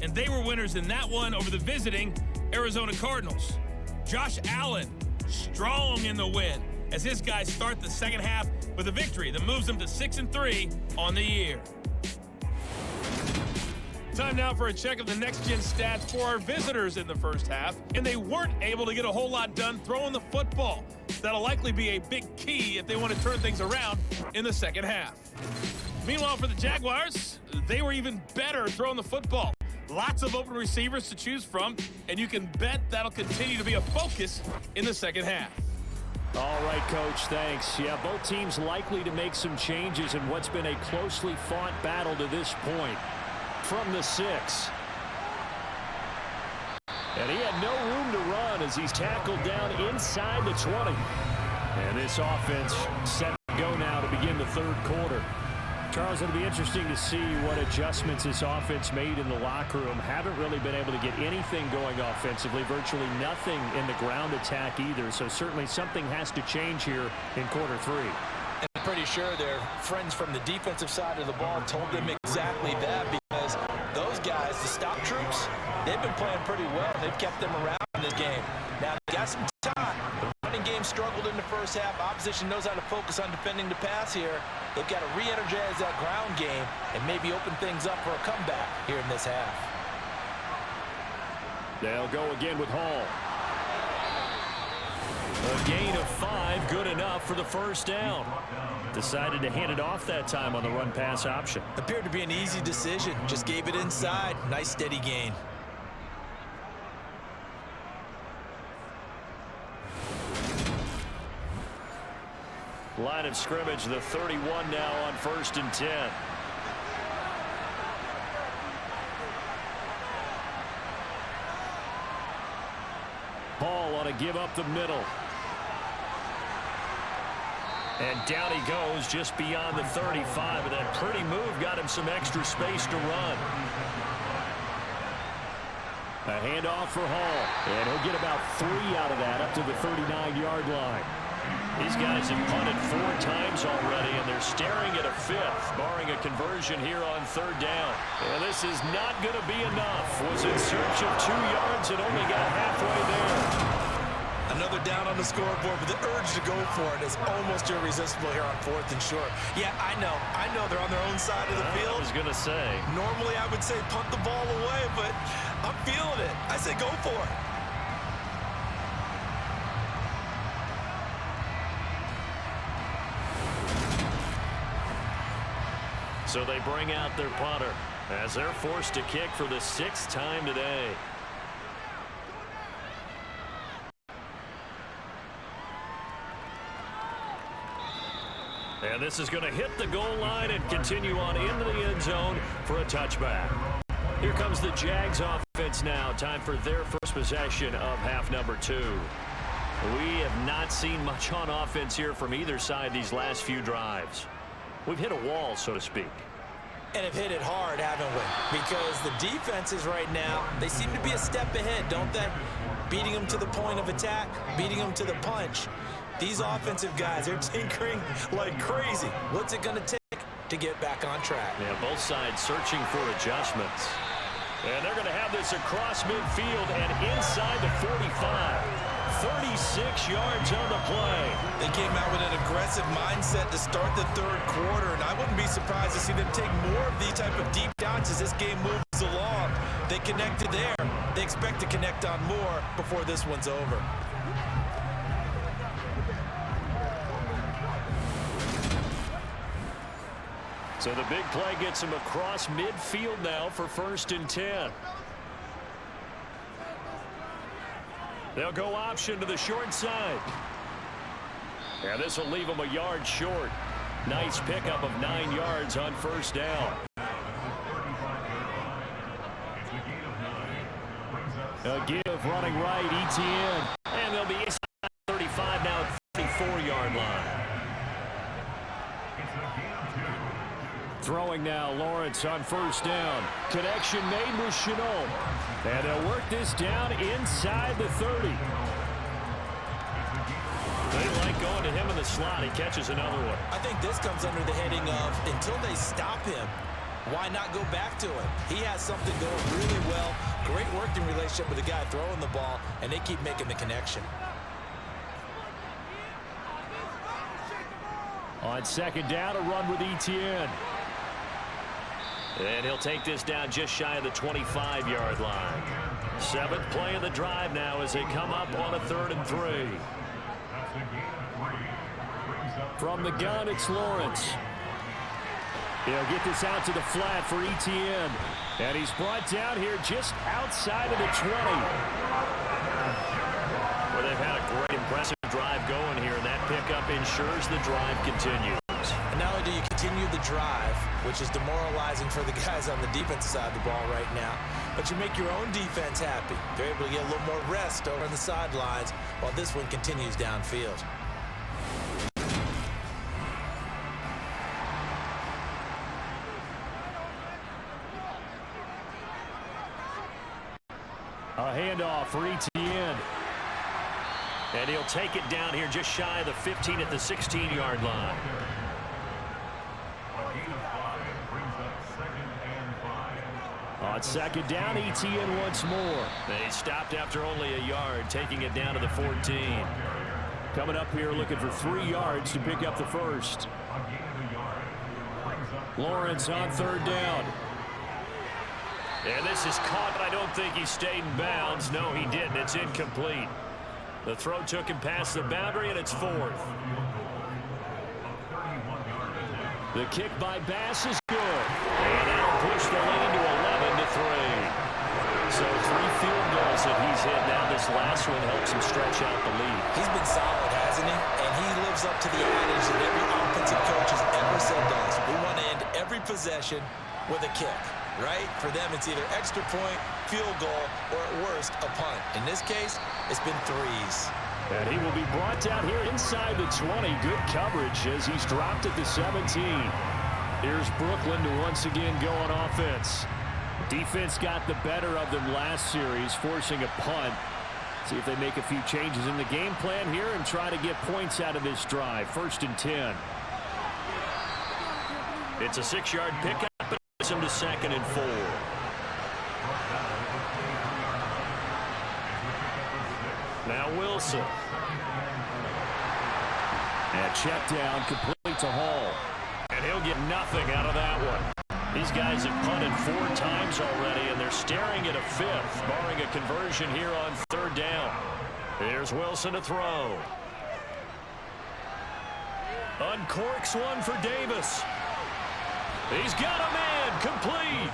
And they were winners in that one over the visiting Arizona Cardinals. Josh Allen strong in the win as his guys start the second half with a victory that moves them to 6-3 on the year. Time now for a check of the next-gen stats for our visitors in the first half, and they weren't able to get a whole lot done throwing the football. That'll likely be a big key if they want to turn things around in the second half. Meanwhile, for the Jaguars, they were even better throwing the football. Lots of open receivers to choose from, and you can bet that'll continue to be a focus in the second half. All right, Coach, thanks. Yeah, both teams likely to make some changes in what's been a closely fought battle to this point. From the 6. And he had no room to run as he's tackled down inside the 20. And this offense set to go now to begin the third quarter. Charles, it'll be interesting to see what adjustments this offense made in the locker room. Haven't really been able to get anything going offensively, virtually nothing in the ground attack either. So certainly something has to change here in quarter three. And I'm pretty sure their friends from the defensive side of the ball told them exactly that, because those guys, the stop troops, they've been playing pretty well. They've kept them around in this game. Now, they got some time. The running game struggled in the first half. Opposition knows how to focus on defending the pass here. They've got to re-energize that ground game and maybe open things up for a comeback here in this half. They'll go again with Hall. A gain of 5, good enough for the first down. Decided to hand it off that time on the run-pass option. Appeared to be an easy decision. Just gave it inside. Nice steady gain. Line of scrimmage, the 31 now on 1st and 10. Ball on a give up the middle. And down he goes just beyond the 35. And that pretty move got him some extra space to run. A handoff for Hall. And he'll get about 3 out of that up to the 39-yard line. These guys have punted 4 times already, and they're staring at a 5th, barring a conversion here on 3rd down. And this is not going to be enough. Was in search of 2 yards and only got halfway there. Another down on the scoreboard, but the urge to go for it is almost irresistible here on 4th and short. Yeah, I know they're on their own side of the field. I was going to say. Normally I would say punt the ball away, but I'm feeling it. I say go for it. So they bring out their punter as they're forced to kick for the 6th time today. And this is going to hit the goal line and continue on into the end zone for a touchback. Here comes the Jags offense now. Time for their first possession of half number 2. We have not seen much on offense here from either side these last few drives. We've hit a wall, so to speak. And have hit it hard, haven't we? Because the defenses right now, they seem to be a step ahead, don't they? Beating them to the point of attack, beating them to the punch. These offensive guys, they're tinkering like crazy. What's it going to take to get back on track? Yeah, both sides searching for adjustments. And they're going to have this across midfield and inside the 45. 36 yards on the play. They came out with an aggressive mindset to start the 3rd quarter, and I wouldn't be surprised to see them take more of these type of deep shots as this game moves along. They connected there. They expect to connect on more before this one's over. So the big play gets him across midfield now for 1st and 10. They'll go option to the short side. And this will leave them a yard short. Nice pickup of 9 yards on 1st down. A give running right, ETN. And they'll be inside 35 now at the 34-yard line. Throwing now, Lawrence on 1st down. Connection made with Chenault. And they'll work this down inside the 30. They like going to him in the slot. He catches another one. I think this comes under the heading of until they stop him, why not go back to him? He has something going really well. Great working relationship with the guy throwing the ball, and they keep making the connection. On 2nd down, a run with ETN. And he'll take this down just shy of the 25-yard line. 7th play of the drive now as they come up on a 3rd and 3. From the gun, it's Lawrence. He'll get this out to the flat for ETN. And he's brought down here just outside of the 20. Well, they've had a great, impressive drive going here, and that pickup ensures the drive continues. And not only do you continue the drive, which is demoralizing for the guys on the defensive side of the ball right now, but you make your own defense happy. They're able to get a little more rest over on the sidelines while this one continues downfield. A handoff for ETN. And he'll take it down here just shy of the 15 at the 16-yard line. On second down, ETN once more. They stopped after only a yard, taking it down to the 14. Coming up here looking for 3 yards to pick up the first. Lawrence on third down. And this is caught, but I don't think he stayed in bounds. No, he didn't. It's incomplete. The throw took him past the boundary, and it's 4th. The kick by Bass is good. And that'll push the lead to 11-3. So 3 field goals that he's hit. Now this last one helps him stretch out the lead. He's been solid, hasn't he? And he lives up to the adage that every offensive coach has ever said does. We want to end every possession with a kick. Right? For them, it's either extra point, field goal, or at worst, a punt. In this case, it's been 3s. And he will be brought down here inside the 20. Good coverage as he's dropped at the 17. Here's Brooklyn to once again go on offense. Defense got the better of them last series, forcing a punt. See if they make a few changes in the game plan here and try to get points out of this drive. 1st and 10. It's a 6-yard pickup. Him to 2nd and 4. Now Wilson. And check down complete to Hall. And he'll get nothing out of that one. These guys have punted 4 times already, and they're staring at a 5th, barring a conversion here on 3rd down. Here's Wilson to throw. Uncorks one for Davis. He's got a man, complete.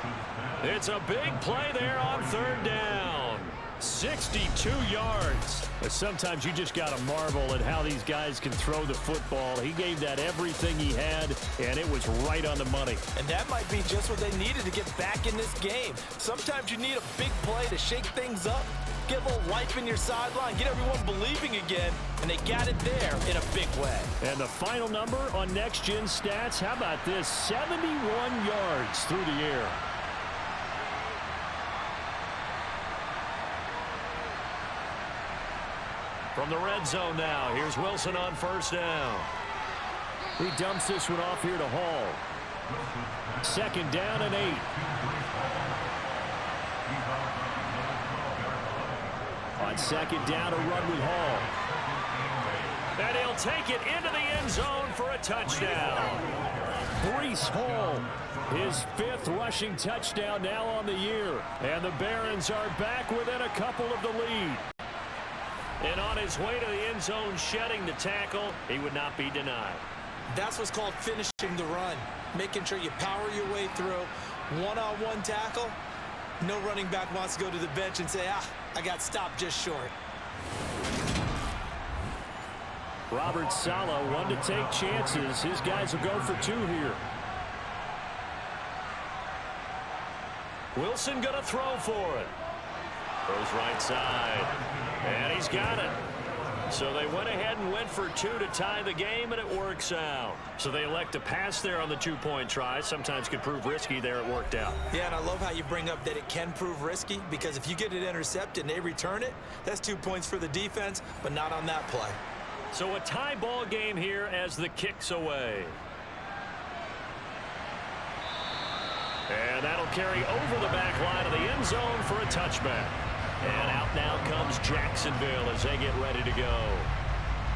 It's a big play there on 3rd down. 62 yards. But sometimes you just got to marvel at how these guys can throw the football. He gave that everything he had, and it was right on the money. And that might be just what they needed to get back in this game. Sometimes you need a big play to shake things up, get a little life in your sideline, get everyone believing again, and they got it there in a big way. And the final number on Next Gen Stats, how about this? 71 yards through the air. From the red zone now, here's Wilson on 1st down. He dumps this one off here to Hall. 2nd down and 8. On 2nd down, a run with Hall. And he'll take it into the end zone for a touchdown. Breece Hall, his 5th rushing touchdown now on the year. And the Barons are back within a couple of the lead. And on his way to the end zone, shedding the tackle, he would not be denied. That's what's called finishing the run, making sure you power your way through. One-on-one tackle, no running back wants to go to the bench and say, I got stopped just short. Robert Saleh, one to take chances. His guys will go for 2 here. Wilson going to throw for it. Goes right side. And he's got it. So they went ahead and went for 2 to tie the game, and it works out. So they elect to pass there on the 2-point try. Sometimes could prove risky there. It worked out. Yeah, and I love how you bring up that it can prove risky, because if you get it intercepted and they return it, that's 2 points for the defense, but not on that play. So a tie ball game here as the kick's away. And that'll carry over the back line of the end zone for a touchback. And out now comes Jacksonville as they get ready to go.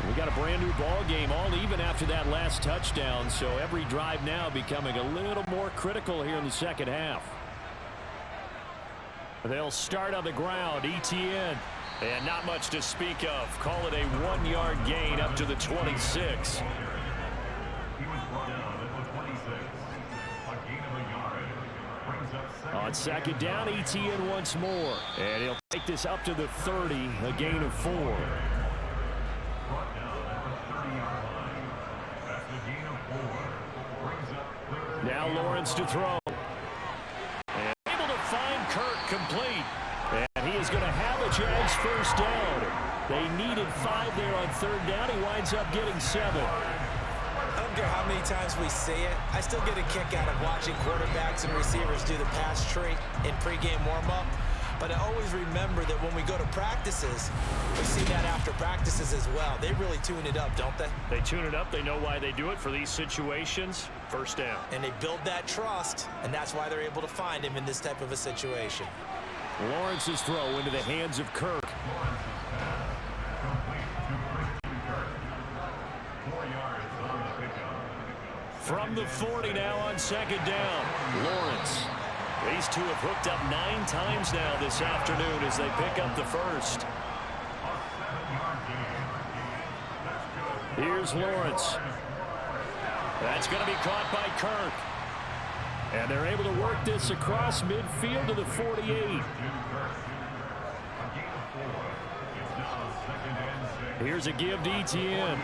We got a brand new ball game, all even after that last touchdown. So every drive now becoming a little more critical here in the second half. They'll start on the ground. ETN. And not much to speak of. Call it a 1-yard gain up to the 26. On 2nd down, ETN once more. And he'll take this up to the 30, a gain of 4. Now Lawrence to throw. And able to find Kirk complete. And he is going to have a Jags first down. They needed 5 there on third down. He winds up getting 7. I don't care how many times we see it. I still get a kick out of watching quarterbacks and receivers do the pass tree in pregame warm-up. But I always remember that when we go to practices, we see that after practices as well. They really tune it up, don't they? They tune it up. They know why they do it for these situations. First down. And they build that trust, and that's why they're able to find him in this type of a situation. Lawrence's throw into the hands of Kirk. From the 40 now on second down. Lawrence. These two have hooked up 9 times now this afternoon as they pick up the first. Here's Lawrence. That's going to be caught by Kirk. And they're able to work this across midfield to the 48. Here's a give to ETN.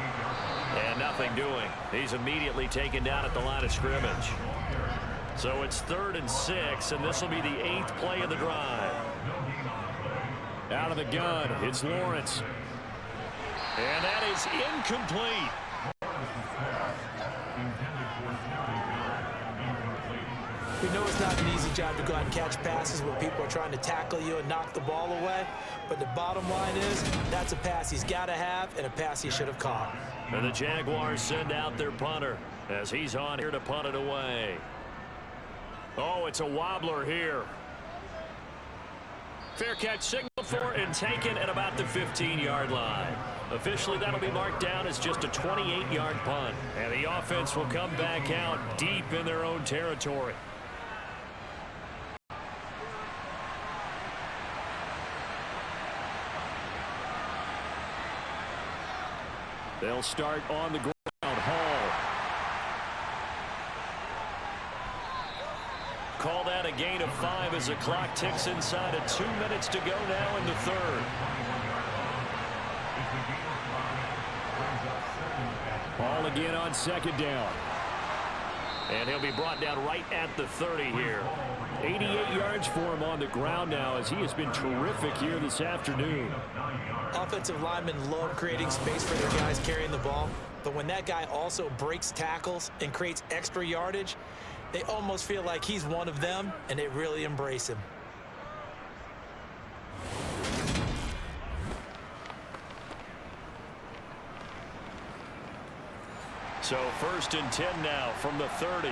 And nothing doing. He's immediately taken down at the line of scrimmage. So it's 3rd and 6, and this will be the 8th play of the drive. Out of the gun, it's Lawrence. And that is incomplete. We know it's not an easy job to go out and catch passes when people are trying to tackle you and knock the ball away. But the bottom line is, that's a pass he's got to have and a pass he should have caught. And the Jaguars send out their punter as he's on here to punt it away. Oh, it's a wobbler here. Fair catch signal for and taken at about the 15-yard line. Officially, that'll be marked down as just a 28-yard punt. And the offense will come back out deep in their own territory. They'll start on the ground. Hall. Call that a gain of 5 as the clock ticks inside of 2 minutes to go now in the 3rd. Ball again on second down. And he'll be brought down right at the 30 here. 88 yards for him on the ground now as he has been terrific here this afternoon. Offensive linemen love creating space for their guys carrying the ball. But when that guy also breaks tackles and creates extra yardage, they almost feel like he's one of them, and they really embrace him. So 1st and 10 now from the 30.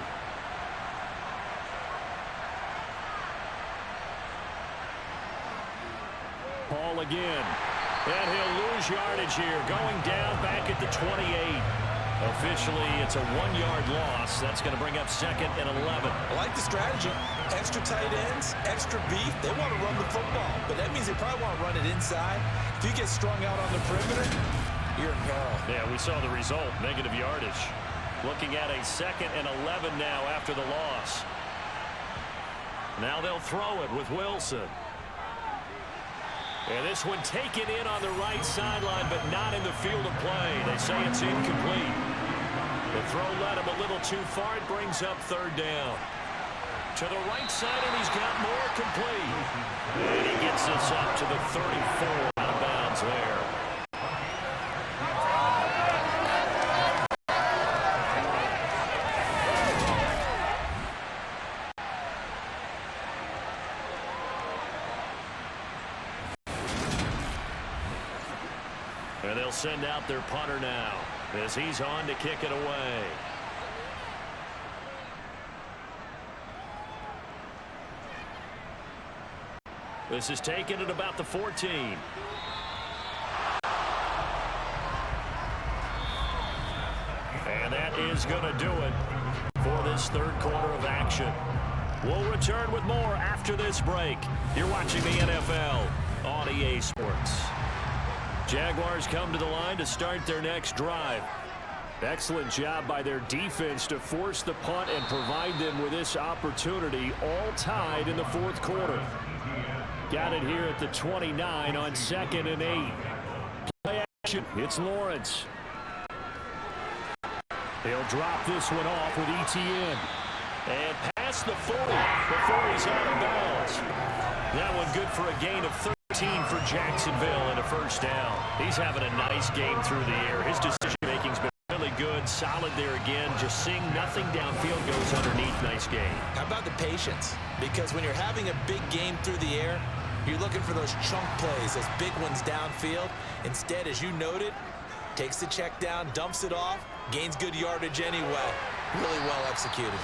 Ball again. And he'll lose yardage here. Going down back at the 28. Officially, it's a 1-yard loss. That's going to bring up 2nd and 11. I like the strategy. Extra tight ends, extra beef. They want to run the football, but that means they probably want to run it inside. If you get strung out on the perimeter, you're in peril. Yeah, we saw the result. Negative yardage. Looking at a 2nd and 11 now after the loss. Now they'll throw it with Wilson. And this one taken in on the right sideline, but not in the field of play. They say it's incomplete. The throw led him a little too far. It brings up 3rd down. To the right side, and he's got more complete. And he gets this up to the 34 out of bounds there. And they'll send out their punter now as he's on to kick it away. This is taken at about the 14. And that is going to do it for this 3rd quarter of action. We'll return with more after this break. You're watching the NFL on EA Sports. Jaguars come to the line to start their next drive. Excellent job by their defense to force the punt and provide them with this opportunity, all tied in the 4th quarter. Got it here at the 29 on 2nd and 8. Play action. It's Lawrence. He'll drop this one off with ETN. And past the 40 before he's out of bounds. That one good for a gain of 13 for Jacksonville and a first down. He's having a nice game through the air. His decision-making's been really good, solid there again. Just seeing nothing downfield goes underneath. Nice game. How about the patience? Because when you're having a big game through the air, you're looking for those chunk plays, those big ones downfield. Instead, as you noted, takes the check down, dumps it off, gains good yardage anyway. Really well executed.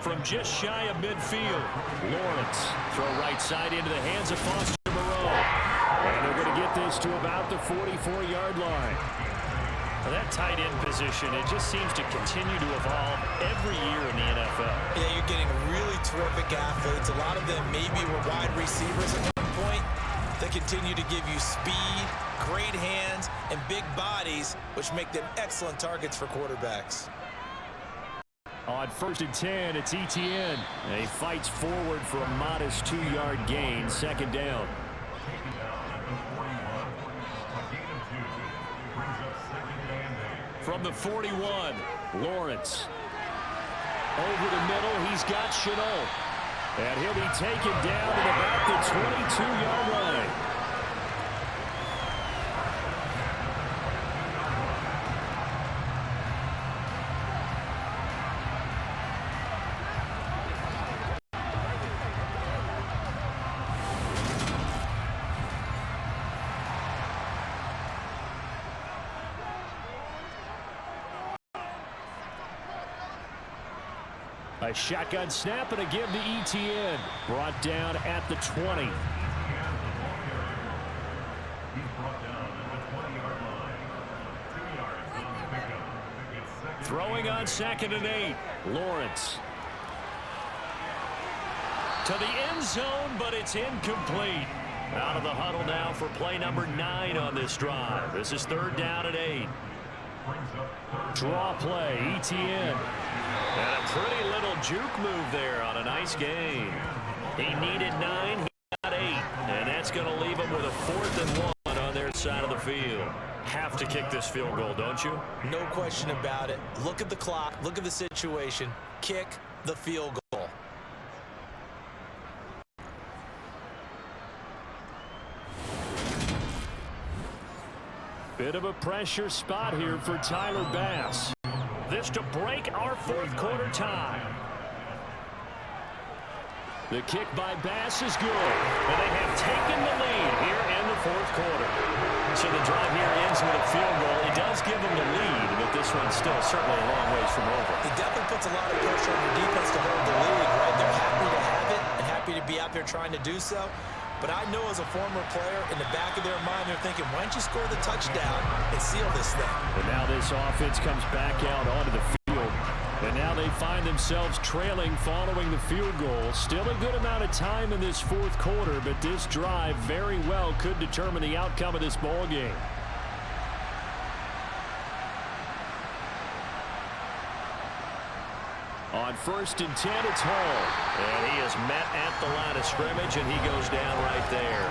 From just shy of midfield, Lawrence throw right side into the hands of Foster Moreau. And they're going to get this to about the 44-yard line. Well, that tight end position, it just seems to continue to evolve every year in the NFL. Yeah, you're getting really terrific athletes. A lot of them maybe were wide receivers at one point. They continue to give you speed, great hands, and big bodies, which make them excellent targets for quarterbacks. On 1st and 10, it's ETN. And he fights forward for a modest 2-yard gain, second down. From the 41, Lawrence. Over the middle, he's got Chenault. And he'll be taken down at about the 22-yard line. A shotgun snap and a give to ETN. Brought down at the 20. throwing on 2nd and 8. Lawrence. To the end zone, but it's incomplete. Out of the huddle now for play number 9 on this drive. This is 3rd down and 8. Draw play, ETN. And a pretty little juke move there on a nice game. He needed 9, he got 8. And that's going to leave him with a 4th and 1 on their side of the field. Have to kick this field goal, don't you? No question about it. Look at the clock. Look at the situation. Kick the field goal. Bit of a pressure spot here for Tyler Bass. This to break our 4th quarter tie. The kick by Bass is good. And they have taken the lead here in the 4th quarter. So the drive here ends with a field goal. It does give them the lead, but this one's still certainly a long ways from over. It definitely puts a lot of pressure on your defense to hold the lead, right? They're happy to have it and happy to be out there trying to do so. But I know as a former player, in the back of their mind, they're thinking, why don't you score the touchdown and seal this thing? And now this offense comes back out onto the field. And now they find themselves trailing following the field goal. Still a good amount of time in this 4th quarter, but this drive very well could determine the outcome of this ball game. On 1st and 10, it's Hall. And he is met at the line of scrimmage, and he goes down right there.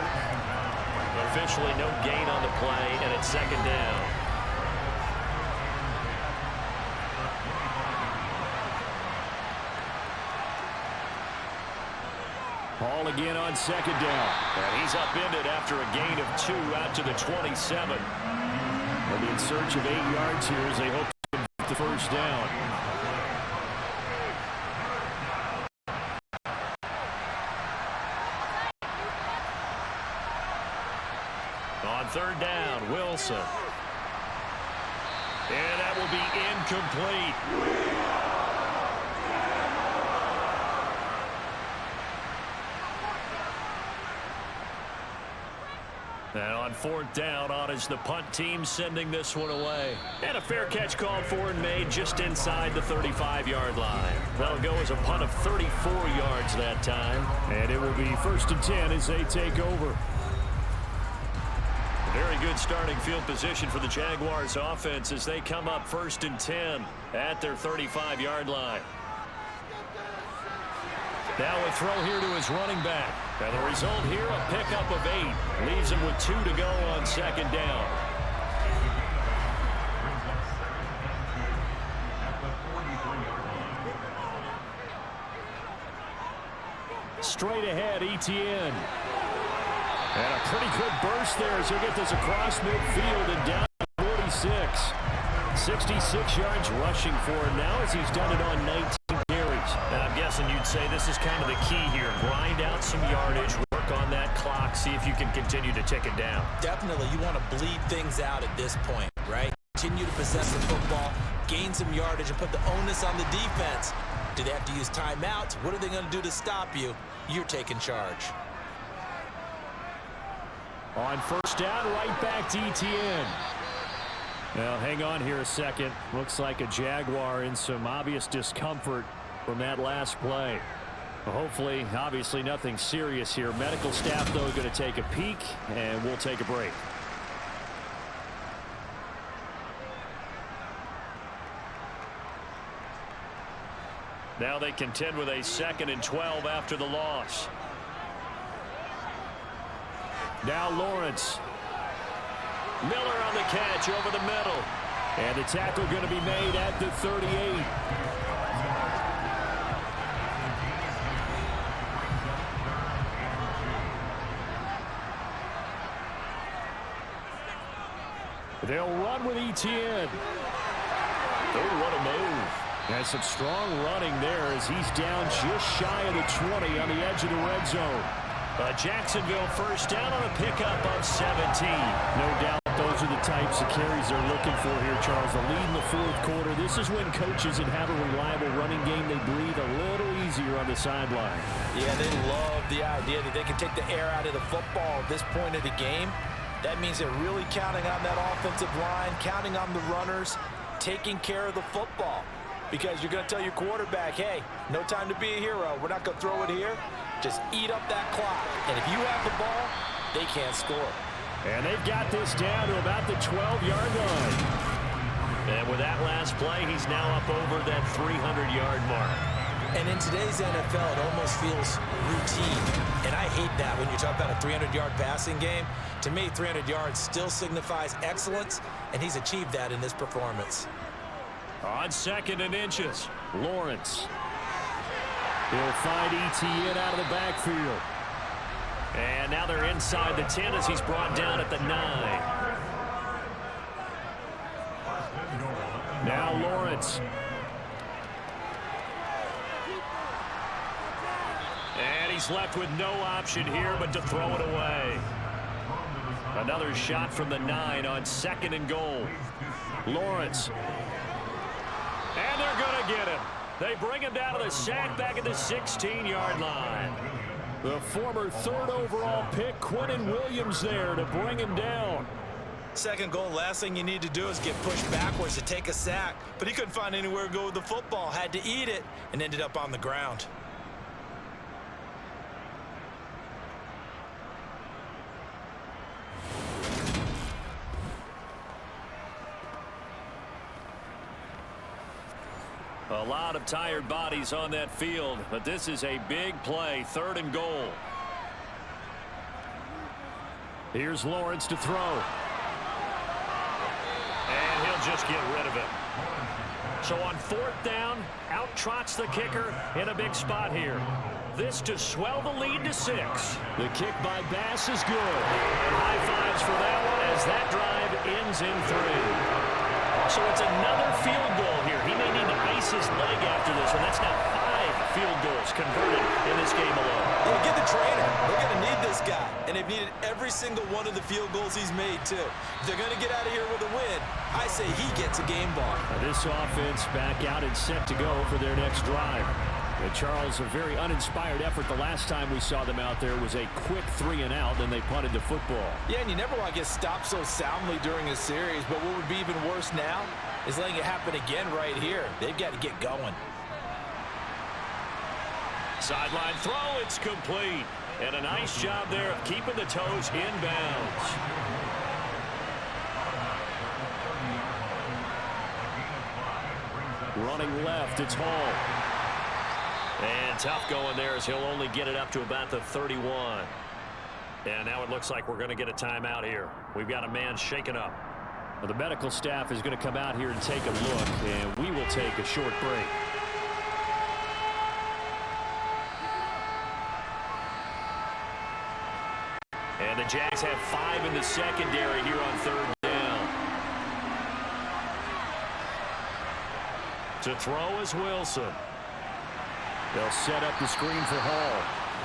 Officially no gain on the play, and it's 2nd down. Hall again on 2nd down. And he's upended after a gain of 2 out to the 27. They'll be in search of 8 yards here as they hope to get the 1st down. On 3rd down, Wilson. And that will be incomplete. And on 4th down, on is the punt team sending this one away. And a fair catch called for and made just inside the 35-yard line. That'll go as a punt of 34 yards that time. And it will be 1st and 10 as they take over. Very good starting field position for the Jaguars offense as they come up 1st and 10 at their 35-yard line. Now a throw here to his running back. And the result here, a pickup of 8. Leaves him with 2 to go on second down. Straight ahead, Etienne. And a pretty good burst there as he'll get this across midfield and down to 46. 66 yards rushing for him now as he's done it on 19 carries. And I'm guessing you'd say this is kind of the key here. Grind out some yardage, work on that clock, see if you can continue to tick it down. Definitely, you want to bleed things out at this point, right? Continue to possess the football, gain some yardage, and put the onus on the defense. Do they have to use timeouts? What are they going to do to stop you? You're taking charge. On first down, right back to Etienne. Well, hang on here a second. Looks like a Jaguar in some obvious discomfort from that last play. Well, hopefully, obviously nothing serious here. Medical staff, though, going to take a peek, and we'll take a break. Now they contend with a 2nd and 12 after the loss. Now Lawrence. Miller on the catch over the middle. And the tackle going to be made at the 38. They'll run with Etienne. Oh, what a move. And some strong running there as he's down just shy of the 20 on the edge of the red zone. Jacksonville first down on a pickup of 17. No doubt those are the types of carries they're looking for here, Charles. The lead in the 4th quarter. This is when coaches that have a reliable running game, they breathe a little easier on the sideline. Yeah, they love the idea that they can take the air out of the football at this point of the game. That means they're really counting on that offensive line, counting on the runners, taking care of the football. Because you're going to tell your quarterback, hey, no time to be a hero. We're not going to throw it here. Just eat up that clock. And if you have the ball, they can't score. And they've got this down to about the 12-yard line. And with that last play, he's now up over that 300-yard mark. And in today's NFL, it almost feels routine. And I hate that when you talk about a 300-yard passing game. To me, 300 yards still signifies excellence, and he's achieved that in this performance. On 2nd and inches, Lawrence. He'll find Etienne out of the backfield. And now they're inside the 10 as he's brought down at the 9. Now Lawrence. And he's left with no option here but to throw it away. Another shot from the 9 on 2nd and goal. Lawrence. And they're going to get him. They bring him down to the sack back at the 16-yard line. The former 3rd overall pick, Quentin Williams, there to bring him down. 2nd goal, last thing you need to do is get pushed backwards to take a sack. But he couldn't find anywhere to go with the football, had to eat it, and ended up on the ground. A lot of tired bodies on that field, but this is a big play, 3rd and goal. Here's Lawrence to throw. And he'll just get rid of it. So on 4th down, out trots the kicker in a big spot here. This to swell the lead to 6. The kick by Bass is good. And high fives for that one as that drive ends in 3. So it's another field goal here. He may need to ice his leg after this one. That's now 5 field goals converted in this game alone. Yeah, get the trainer. They're going to need this guy. And they've needed every single one of the field goals he's made, too. If they're going to get out of here with a win, I say he gets a game ball. Now this offense back out and set to go for their next drive. Charles, a very uninspired effort. The last time we saw them out there was a quick 3-and-out, then they punted the football. Yeah, and you never want to get stopped so soundly during a series, but what would be even worse now is letting it happen again right here. They've got to get going. Sideline throw, it's complete. And a nice job there of keeping the toes inbounds. Running left, it's Hall. And tough going there as he'll only get it up to about the 31. And now it looks like we're going to get a timeout here. We've got a man shaken up. Well, the medical staff is going to come out here and take a look, and we will take a short break. And the Jags have 5 in the secondary here on 3rd down. To throw is Wilson. They'll set up the screen for Hall.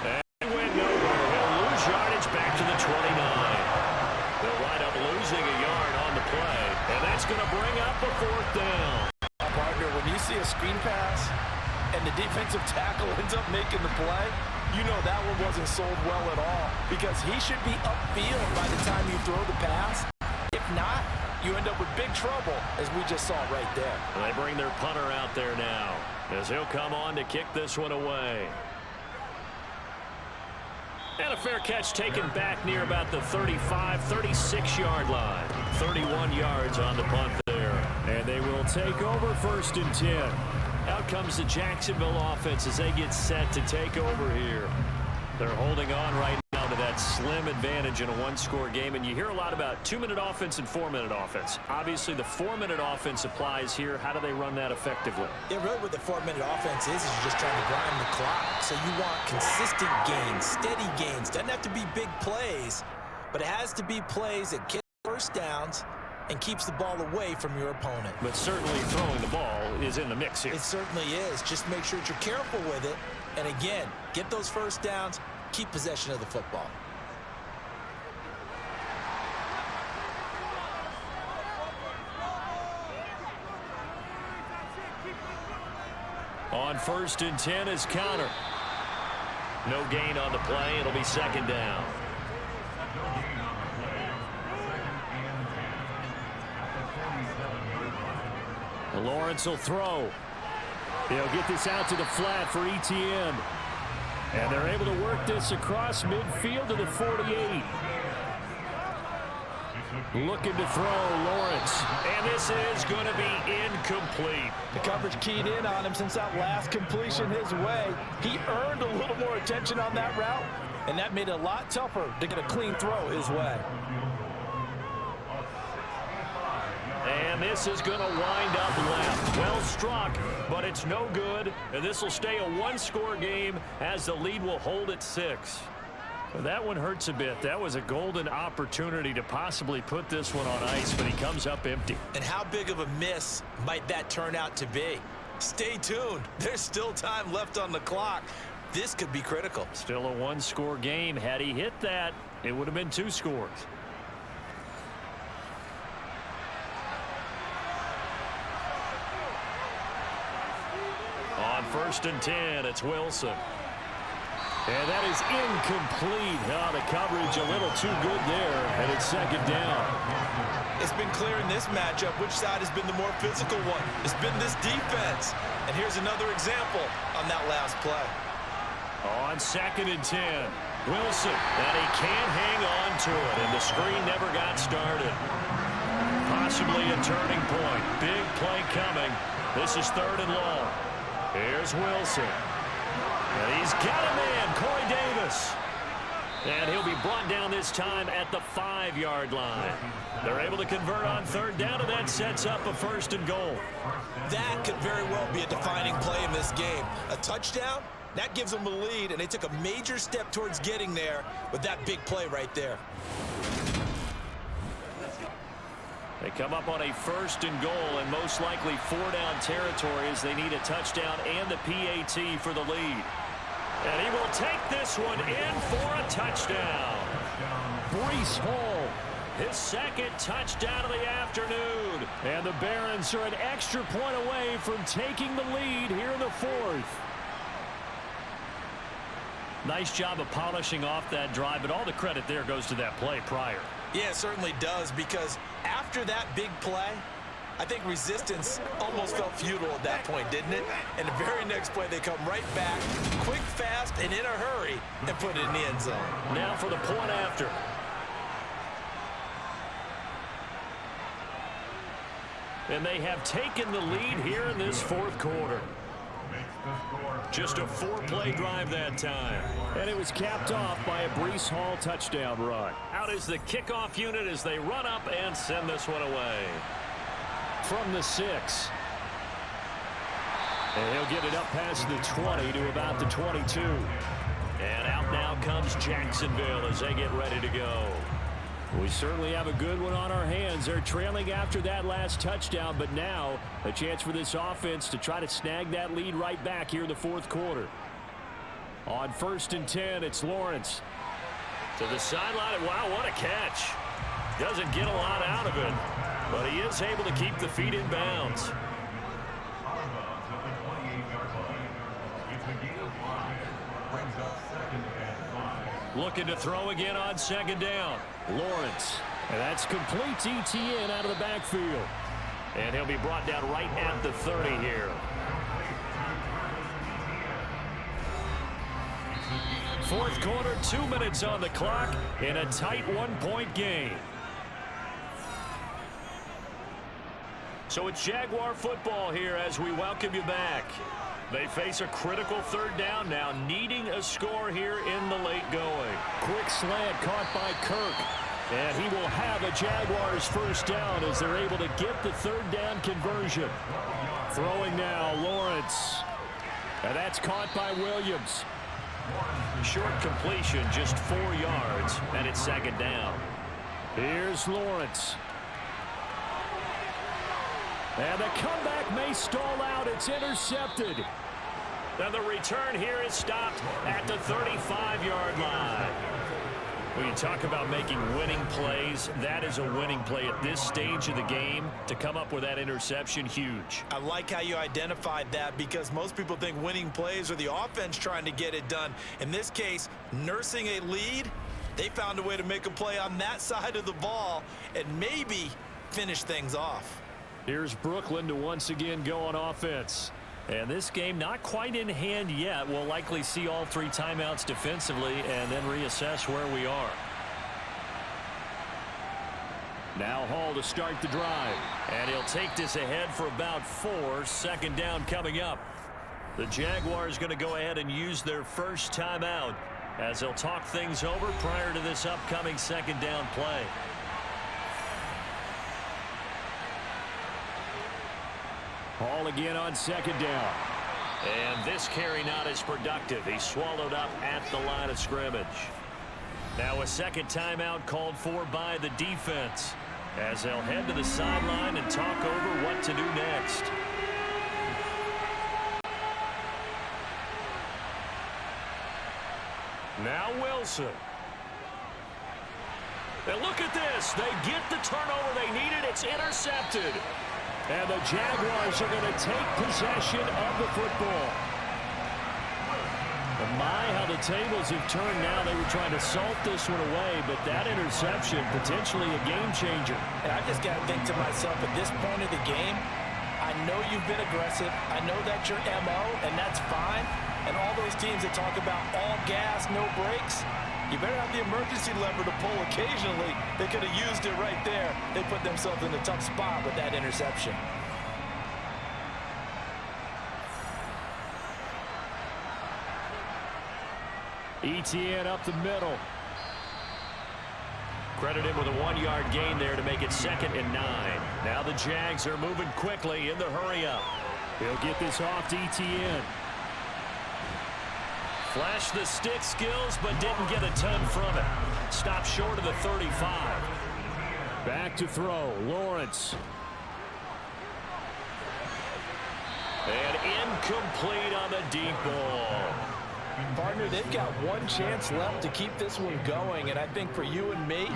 And he went nowhere. He'll lose yardage back to the 29. They'll wind up losing a yard on the play. And that's going to bring up a 4th down. Partner, when you see a screen pass and the defensive tackle ends up making the play, you know that one wasn't sold well at all, because he should be upfield by the time you throw the pass. If not, you end up with big trouble, as we just saw right there. They bring their punter out there now, as he'll come on to kick this one away. And a fair catch taken back near about the 35, 36-yard line. 31 yards on the punt there. And they will take over 1st and 10. Out comes the Jacksonville offense as they get set to take over here. They're holding on right now to that slim advantage in a 1-score game. And you hear a lot about 2-minute offense and 4-minute offense. Obviously, the 4-minute offense applies here. How do they run that effectively? Yeah, really what the 4-minute offense is you're just trying to grind the clock. So you want consistent gains, steady gains. Doesn't have to be big plays, but it has to be plays that get 1st downs and keeps the ball away from your opponent. But certainly throwing the ball is in the mix here. It certainly is. Just make sure that you're careful with it. And again, get those 1st downs, keep possession of the football. On 1st and 10 is counter. No gain on the play. It'll be 2nd down. Lawrence will throw. He'll get this out to the flat for Etienne. And they're able to work this across midfield to the 48. Looking to throw, Lawrence. And this is going to be incomplete. The coverage keyed in on him since that last completion his way. He earned a little more attention on that route, and that made it a lot tougher to get a clean throw his way. And this is going to wind up left. Well struck, but it's no good. And this will stay a 1-score game as the lead will hold at 6. Well, that one hurts a bit. That was a golden opportunity to possibly put this one on ice, but he comes up empty. And how big of a miss might that turn out to be? Stay tuned. There's still time left on the clock. This could be critical. Still a 1-score game. Had he hit that, it would have been 2 scores. On 1st and 10, it's Wilson. And that is incomplete. Oh, the coverage a little too good there, and it's 2nd down. It's been clear in this matchup which side has been the more physical one. It's been this defense. And here's another example on that last play. On 2nd and 10, Wilson. And he can't hang on to it, and the screen never got started. Possibly a turning point. Big play coming. This is 3rd and long. Here's Wilson. And he's got a man, Corey Davis. And he'll be brought down this time at the 5-yard line. They're able to convert on 3rd down, and that sets up a 1st and goal. That could very well be a defining play in this game. A touchdown, that gives them a lead, and they took a major step towards getting there with that big play right there. They come up on a 1st and goal, and most likely 4-down territory as they need a touchdown and the PAT for the lead. And he will take this one in for a touchdown. Breece Hall. His 2nd touchdown of the afternoon. And the Barons are an extra point away from taking the lead here in the 4th. Nice job of polishing off that drive, but all the credit there goes to that play prior. Yeah, it certainly does, because after that big play, I think resistance almost felt futile at that point, didn't it? And the very next play, they come right back, quick, fast, and in a hurry, and put it in the end zone. Now for the point after. And they have taken the lead here in this 4th quarter. Just a 4-play drive that time. And it was capped off by a Breece Hall touchdown run. Out is the kickoff unit as they run up and send this one away. From the 6. And he'll get it up past the 20 to about the 22. And out now comes Jacksonville as they get ready to go. We certainly have a good one on our hands. They're trailing after that last touchdown, but now a chance for this offense to try to snag that lead right back here in the fourth quarter. On 1st and 10, it's Lawrence. To the sideline. Wow, what a catch. Doesn't get a lot out of it, but he is able to keep the feet in bounds. Looking to throw again on 2nd down. Lawrence. And that's complete to ETN out of the backfield. And he'll be brought down right at the 30 here. Fourth quarter, 2 minutes on the clock in a tight 1-point game. So it's Jaguar football here as we welcome you back. They face a critical 3rd down now, needing a score here in the late going. Quick slant caught by Kirk. And he will have a Jaguars 1st down as they're able to get the 3rd down conversion. Throwing now, Lawrence. And that's caught by Williams. Short completion, just 4 yards, and it's 2nd down. Here's Lawrence. And the comeback may stall out. It's intercepted. Now the return here is stopped at the 35-yard line. When you talk about making winning plays, that is a winning play at this stage of the game. To come up with that interception, huge. I like how you identified that because most people think winning plays are the offense trying to get it done. In this case, nursing a lead, they found a way to make a play on that side of the ball and maybe finish things off. Here's Brooklyn to once again go on offense. And this game not quite in hand yet. We'll likely see all 3 timeouts defensively and then reassess where we are. Now Hall to start the drive. And he'll take this ahead for about 4. 2nd down coming up. The Jaguars going to go ahead and use their first timeout as they'll talk things over prior to this upcoming 2nd down play. Hall again on 2nd down. And this carry not as productive. He's swallowed up at the line of scrimmage. Now a 2nd timeout called for by the defense as they'll head to the sideline and talk over what to do next. Now Wilson. And look at this. They get the turnover they needed. It's intercepted. And the Jaguars are going to take possession of the football. And my, how the tables have turned now. They were trying to salt this one away, but that interception, potentially a game changer. And I just got to think to myself, at this point of the game, I know you've been aggressive. I know that's your MO, and that's fine. And all those teams that talk about all gas, no brakes, you better have the emergency lever to pull occasionally. They could have used it right there. They put themselves in a tough spot with that interception. ETN up the middle. Credit him with a 1-yard gain there to make it 2nd and 9. Now the Jags are moving quickly in the hurry-up. He'll get this off to ETN. Flashed the stick skills, but didn't get a ton from it. Stopped short of the 35. Back to throw. Lawrence. And incomplete on the deep ball. Partner, they've got one chance left to keep this one going, and I think for you and me,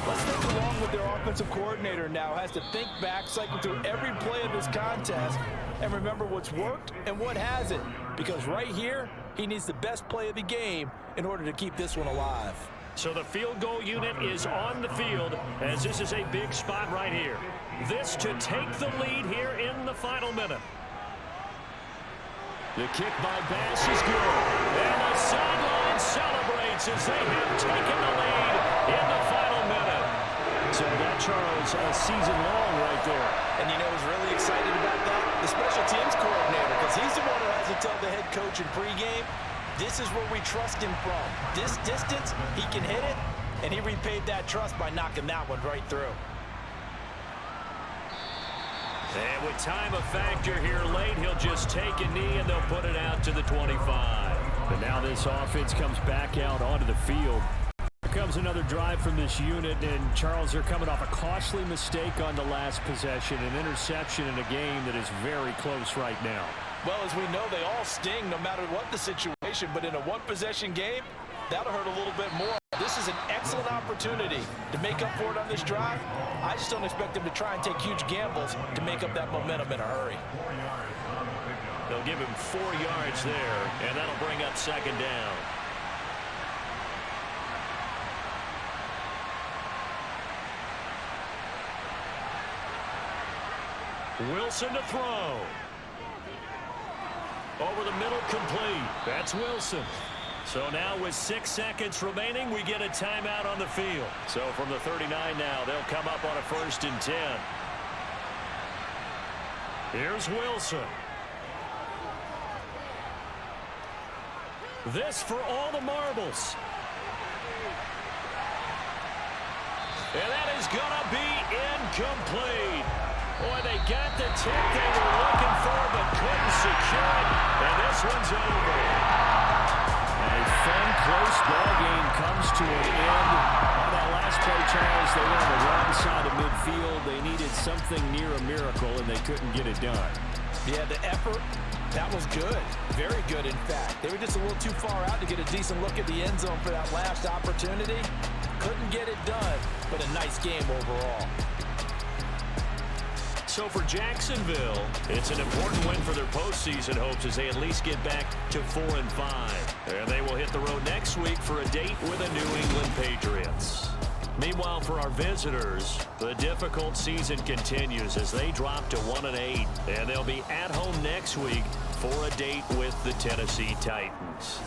let's think along with their offensive coordinator now. Has to think back, cycle through every play of this contest, and remember what's worked and what hasn't. Because right here, he needs the best play of the game in order to keep this one alive. So the field goal unit is on the field as this is a big spot right here. This to take the lead here in the final minute. The kick by Bass is good. And the sideline celebrates as they have taken the lead in the final minute. So that, Charles, a season long right there. And you know who's really excited about that? The special teams coordinator, because he's the one who has to tell the head coach in pregame, this is where we trust him from. This distance, he can hit it, and he repaid that trust by knocking that one right through. And with time a factor here late, he'll just take a knee and they'll put it out to the 25. But now this offense comes back out onto the field. Here comes another drive from this unit, and Charles, they're coming off a costly mistake on the last possession, an interception in a game that is very close right now. Well, as we know, they all sting no matter what the situation, but in a one-possession game, that'll hurt a little bit more. This is an excellent opportunity to make up for it on this drive. I just don't expect them to try and take huge gambles to make up that momentum in a hurry. They'll give him 4 yards there, and that'll bring up second down. Wilson to throw. Over the middle, complete. That's Wilson. So now with 6 seconds remaining, we get a timeout on the field. So from the 39 now, they'll come up on a 1st and 10. Here's Wilson. This for all the marbles. And that is going to be incomplete. Boy, they got the tip they were looking for, but couldn't secure it. And this one's over. A fun, close ball game comes to an end. On that last play, Charles, they were on the wrong side of midfield. They needed something near a miracle, and they couldn't get it done. Yeah, the effort, that was good. Very good, in fact. They were just a little too far out to get a decent look at the end zone for that last opportunity. Couldn't get it done, but a nice game overall. So for Jacksonville, it's an important win for their postseason hopes as they at least get back to 4-5. And they will hit the road next week for a date with the New England Patriots. Meanwhile, for our visitors, the difficult season continues as they drop to 1-8. And they'll be at home next week for a date with the Tennessee Titans.